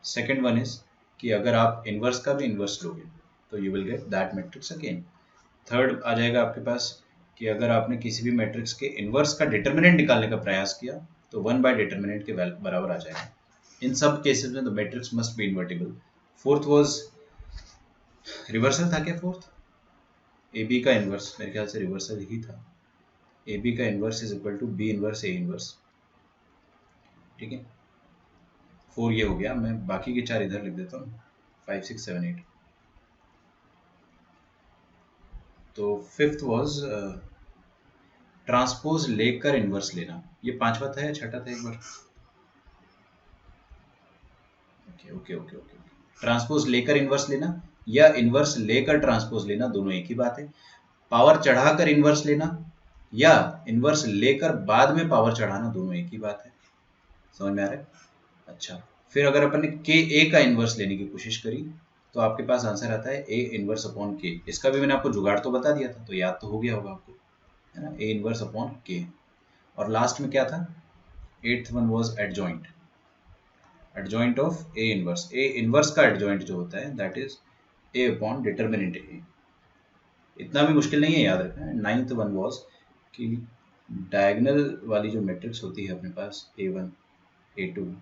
Second one is कि अगर आप इन्वर्स का भी इन्वर्स लोगे तो you will get that matrix again. Third आ जाएगा आपके पास कि अगर आपने किसी भी मैट्रिक्स के इन्वर्स का डिटर्मिनेंट निकालने का प्रयास किया तो 1 बाय डिटर्मिनेंट के बराबर आ जाएगा। इन सब केसेस में the matrix must be invertible. Fourth was reversal था क्या? फोर्थ AB का इन्वर्स मेरे ख्याल से रिवर्सल ही था, ए बी का inverse is equal to B inverse A inverse. ठीक है, 4 ये हो गया, मैं बाकी के 4 इधर लिख देता हूँ, 5 6 7 8। तो फिफ्थ वाज ट्रांसपोज लेकर इन्वर्स लेना। ये पांचवा था या छठा था एक बार? Okay okay okay okay. Transpose लेकर इन्वर्स लेना या इन्वर्स लेकर ट्रांसपोज लेना, दोनों एक ही बात है। पावर चढ़ाकर इन्वर्स लेना या इन्वर्स लेकर बाद में पावर चढ़ाना, दोनों एक ही बात है। समझ में आ रहा है? अच्छा, फिर अगर अपन ने के ए का इन्वर्स लेने की कोशिश करी तो आपके पास आंसर आता है ए इन्वर्स अपॉन के। इसका भी मैंने आपको जुगाड़ तो बता दिया था, तो याद तो हो गया होगा आपको, है ना, ए इन्वर्स अपॉन के। और लास्ट में क्या था? 8th one was adjoint, adjoint of A inverse. A inverse का एडजॉइंट जो होता है that is A upon determinant A. इतना भी मुश्किल नहीं है याद रखना। 9th वन वाज कि डायगोनल वाली जो मैट्रिक्स होती है अपने पास A1 A2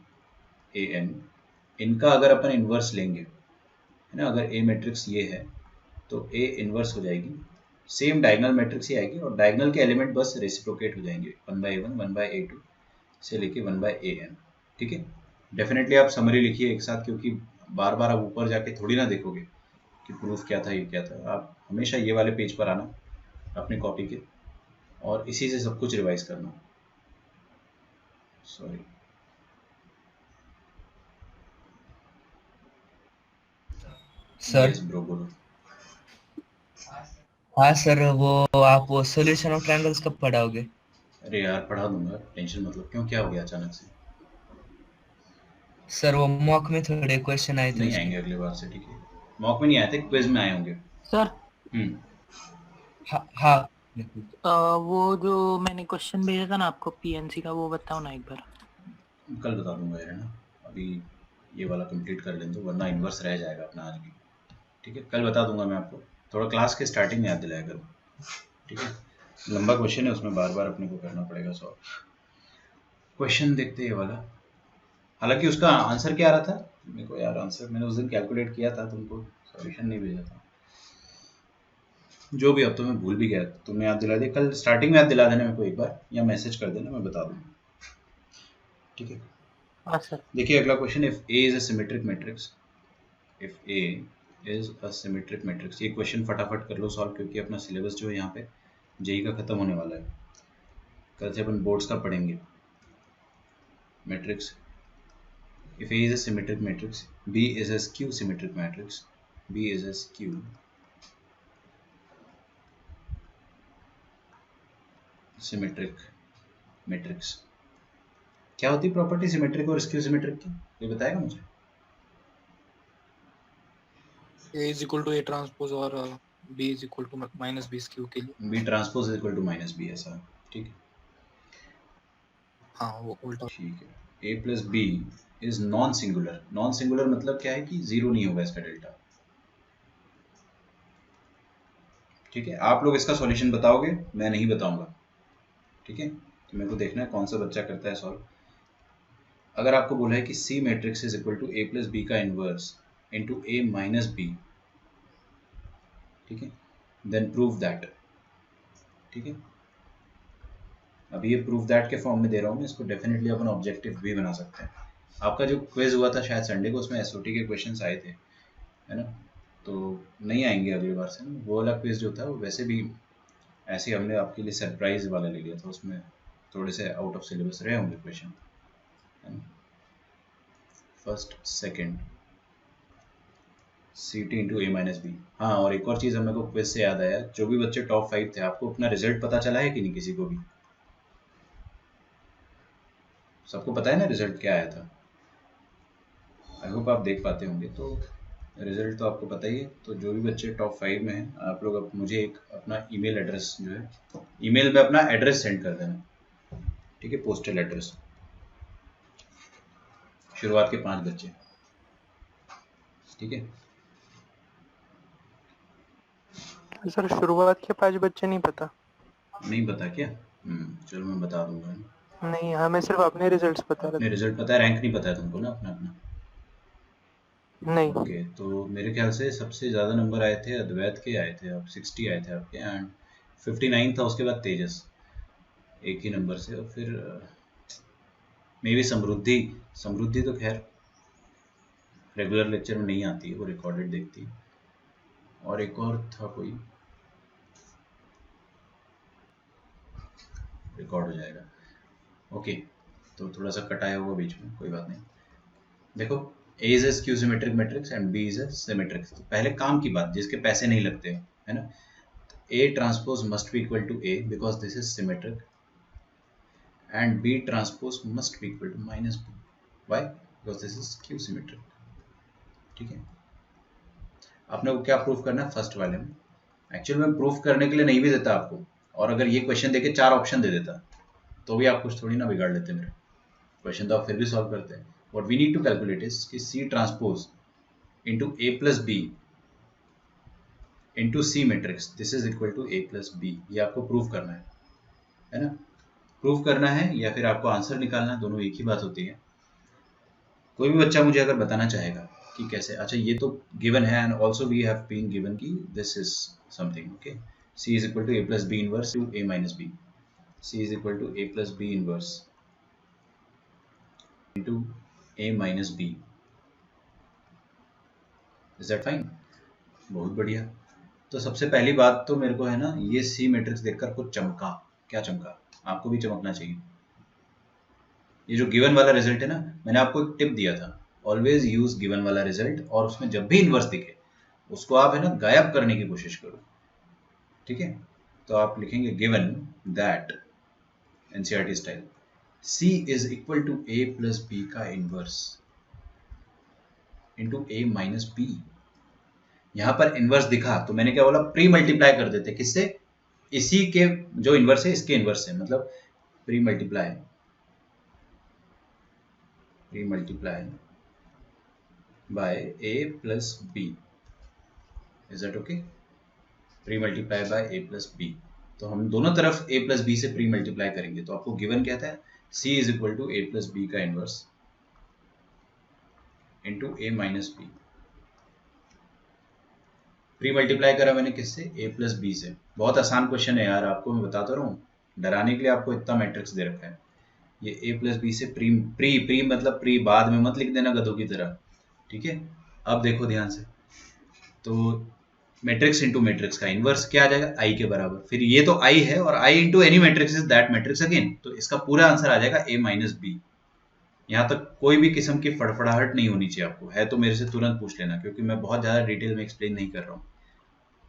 AN, इनका अगर अपन इन्वर्स लेंगे, है ना, अगर ए मैट्रिक्स ये है तो ए इन्वर्स हो जाएगी, सेम डायगोनल मैट्रिक्स ही आएगी और डायगोनल के एलिमेंट बस रेसिप्रोकेट हो जाएंगे, 1/A1 1/A2 से लेके 1/AN। ठीक है, डेफिनेटली आप समरी लिखिए एक साथ, क्योंकि बार बार आप ऊपर जाके थोड़ी ना देखोगे कि प्रूफ क्या था ये क्या था। आप हमेशा ये वाले पेज पर आना अपने कॉपी के और इसी से सब कुछ रिवाइज करना। सॉरी, सर ब्रो बोलो। हाँ सर, वो आप वो सॉल्यूशन ऑफ ट्रायंगल्स कब पढ़ाओगे? अरे यार पढ़ा दूंगा, टेंशन मतलब। क्यों, क्या हो गया अचानक से? सर वो मॉक में थोड़े क्वेश्चन आए थे नहीं उसके। आएंगे अगली बार से, ठीक है? मॉक में नहीं आए थे, क्विज में आए होंगे। सर हाँ वो जो मैंने क्वेश्चन भेजा था ना आपको पीएनसी का, वो बताओ ना एक बार। कल बता दूंगा यार, है ना, अभी ये वाला कंप्लीट कर लें तो, वरना इन्वर्स रह जाएगा अपना आज भी। ठीक है, कल बता दूंगा मैं आपको, थोड़ा क्लास के स्टार्टिंग में याद दिलाया करो। ठीक है, लंबा क्वेश्चन है, उसमें बार बार अपने को करना पड़ेगा सॉल्व। क्वेश्चन देखते हैं ये वाला। हालांकि उसका आंसर क्या आ रहा था मेरे को यार, आंसर मैंने उस दिन कैलकुलेट किया था, तुमको सॉल्यूशन नहीं भेजा था। जो भी, अब तो मैं भूल भी गया, तुमने याद दिला दिया। कल स्टार्टिंग में याद दिला देना मेरे को एक बार, या मैसेज कर देना, मैं बता दूंगा। ठीक है, हाँ सर। देखिए अगला question, if A is a symmetric matrix, if A is a symmetric matrix. ये क्वेश्चन फटाफट कर लो सॉल्व, क्योंकि अपना सिलेबस जो है यहाँ पे जेई का खत्म होने वाला है। कल से अपन बोर्ड्स का पढ़ेंगे matrix. If A is a symmetric matrix, B is a skew symmetric matrix, B is a skew symmetric matrix. क्या होती है प्रॉपर्टी सिमेट्रिक और स्क्यू सिमेट्रिक की, ये बताएगा मुझे? A is equal to A transpose और B is equal to minus B skew के लिए। B transpose is equal to minus B, ऐसा? ठीक है, हाँ वो उल्टा। ठीक है। A plus B is non singular. Non singular मतलब क्या है कि जीरो नहीं होगा इसका डेल्टा। ठीक है, आप लोग इसका सॉल्यूशन बताओगे, मैं नहीं बताऊंगा। ठीक है, तो मेरे को देखना है कौन सा बच्चा करता है सॉल्व। अगर आपको बोला है कि C matrix is equal to A plus B का inverse into A minus B, ठीक है, देन प्रूव दैट। ठीक है, अब ये प्रूफ दैट के फॉर्म में दे रहा हूँ मैं इसको, डेफिनेटली अपन ऑब्जेक्टिव भी बना सकते हैं। आपका जो क्विज हुआ था शायद संडे को, उसमें एसओटी के क्वेश्चंस आए थे, है ना, तो नहीं आएंगे अगली बार से। वो वाला क्विज जो था वो वैसे भी ऐसे ही हमने आपके लिए सरप्राइज वाला ले लिया था, उसमें थोड़े से आउट ऑफ सिलेबस रहे होंगे क्वेश्चन, है ना। First second C T into A minus B. हाँ, और एक और चीज़ हमें को क्विज से याद आया, जो भी बच्चे टॉप 5 थे, आपको अपना रिजल्ट पता चला है कि नहीं किसी को भी? सबको पता है ना रिजल्ट क्या आया था? आई होप आप देख पाते होंगे, तो रिजल्ट तो आपको पता ही है। तो जो भी बच्चे टॉप 5 में हैं, आप लोग मुझे एक अपना ईमेल एड्रेस जो है, ईमेल में अपना एड्रेस सेंड कर देना। ठीक है, पोस्टल एड्रेस, शुरुआत के 5 बच्चे। ठीक है सर, शुरुआत के 5 बच्चे नहीं पता। नहीं पता क्या? चलो मैं बता दूंगा। नहीं, हमें सिर्फ अपने रिजल्ट्स पता अपने रहते। रिजल्ट पता है, रैंक नहीं पता है तुमको ना अपना अपना? नहीं। ओके, तो मेरे ख्याल से सबसे ज़्यादा नंबर आए थे अद्वैत के, आए थे अब 60 आए थे आपके, एंड 59 था उसके बाद तेजस। एक ही नंबर से। और फिर मे भी समृद्धि तो खैर रेगुलर लेक्चर में नहीं आती है, वो रिकॉर्डेड देखती है। और एक और था कोई, रिकॉर्ड हो जाएगा। ओके, तो थोड़ा सा कटाया हुआ बीच में, कोई बात नहीं। देखो A is a skew symmetric matrix and B is a symmetric। तो पहले काम की बात, जिसके पैसे नहीं लगते हैं, है ना, A transpose must be equal to A because this is symmetric and B transpose must be equal to minus B। Why? Because this is skew symmetric। ठीक है, आपने को क्या प्रूफ करना है फर्स्ट वाले में। एक्चुअल में प्रूफ करने के लिए नहीं भी देता आपको, और अगर ये क्वेश्चन देके 4 ऑप्शन दे देता तो भी आप कुछ थोड़ी ना बिगाड़ लेते मेरे क्वेश्चन, तो आप फिर भी सॉल्व करते हैं। What we need to calculate is कि C transpose into A plus B into C matrix this is equal to A plus B। ये आपको प्रूफ करना है ना, प्रूफ करना है या फिर आपको आंसर निकालना है, दोनों एक ही बात होती है। कोई भी बच्चा मुझे अगर बताना चाहेगा कि कैसे, अच्छा ये तो गिवन है and also we have been given कि this is something, okay, C is equal to A plus B inverse to A minus B। C is equal to A plus B inverse into A minus B। Is that fine? बहुत बढ़िया। तो सबसे पहली बात तो मेरे को है ना, ये C मैट्रिक्स देखकर कुछ चमका। क्या चमका? आपको भी चमकना चाहिए। ये जो गिवन वाला रिजल्ट है ना, मैंने आपको एक टिप दिया था, ऑलवेज यूज गिवन वाला रिजल्ट, और उसमें जब भी इनवर्स दिखे उसको आप है ना गायब करने की कोशिश करो। ठीक है, तो आप लिखेंगे given that NCERT style C is equal to A plus B का inverse into A minus B। यहां पर इनवर्स दिखा तो मैंने क्या बोला, प्री मल्टीप्लाई कर देते, किससे, इसी के जो इनवर्स है इसके इनवर्स से, मतलब pre multiply by A plus B। Is that okay? Pre multiply by A plus B, तो हम दोनों तरफ A प्लस B से प्री मल्टीप्लाई करेंगे, तो आपको गिवन कहता है C is equal to A plus B का inverse into A minus B। Pre multiply करा मैंने किससे, A प्लस B से। बहुत आसान क्वेश्चन है यार, आपको मैं बताता रहा हूँ, डराने के लिए आपको इतना मैट्रिक्स दे रखा है। ये A प्लस B से प्री मतलब प्री बाद में मत लिख देना गधों की तरह, ठीक है। अब देखो ध्यान से, तो मैट्रिक्स इंटू मैट्रिक्स का इनवर्स क्या आ जाएगा, I के बराबर। फिर ये तो I है, और I into any matrix is that matrix again, तो इसका पूरा आंसर आ जाएगा A माइनस B। यहाँ तक कोई भी किस्म की फड़फड़ाहट नहीं होनी चाहिए आपको, है तो मेरे से तुरंत पूछ लेना, क्योंकि मैं बहुत ज़्यादा डिटेल में एक्सप्लेन नहीं कर रहा हूँ,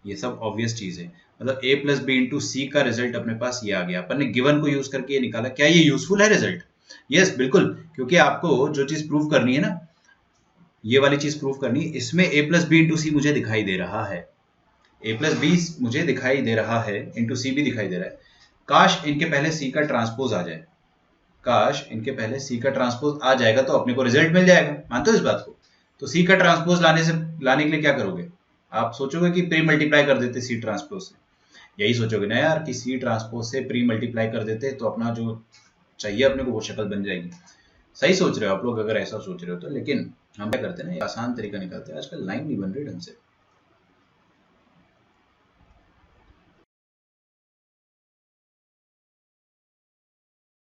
ये सब ऑब्वियस चीज़ है। मतलब A प्लस बी इंटू सी का रिजल्ट अपने पास ये आ गया, अपन ने गिवन को यूज करके ये निकाला। क्या ये यूजफुल है रिजल्ट? यस बिल्कुल, क्योंकि आपको जो चीज़ प्रूव करनी है ना, ये वाली चीज़ प्रूव करनी है, इसमें A प्लस बी इंटू सी मुझे दिखाई दे रहा है, A प्लस बी मुझे दिखाई दे रहा है, इंटू सी भी दिखाई दे रहा है। काश इनके पहले C का ट्रांसपोज आ जाए, काश इनके पहले C का ट्रांसपोज आ जाएगा तो अपने को रिजल्ट मिल जाएगा। मानते हो इस बात को? तो C का ट्रांसपोज लाने के लिए क्या करोगे? आप सोचोगे कि प्री मल्टीप्लाई कर देते C ट्रांसपोज से, यही सोचोगे ना यार कि C ट्रांसपोज से प्री मल्टीप्लाई कर देते तो अपना जो चाहिए अपने को वो शक्ल बन जाएगी। सही सोच रहे हो आप लोग अगर ऐसा सोच रहे हो तो, लेकिन हम क्या करते हैं ना, आसान तरीका निकालते हैं। आजकल लाइन नहीं बन रही ढंग से,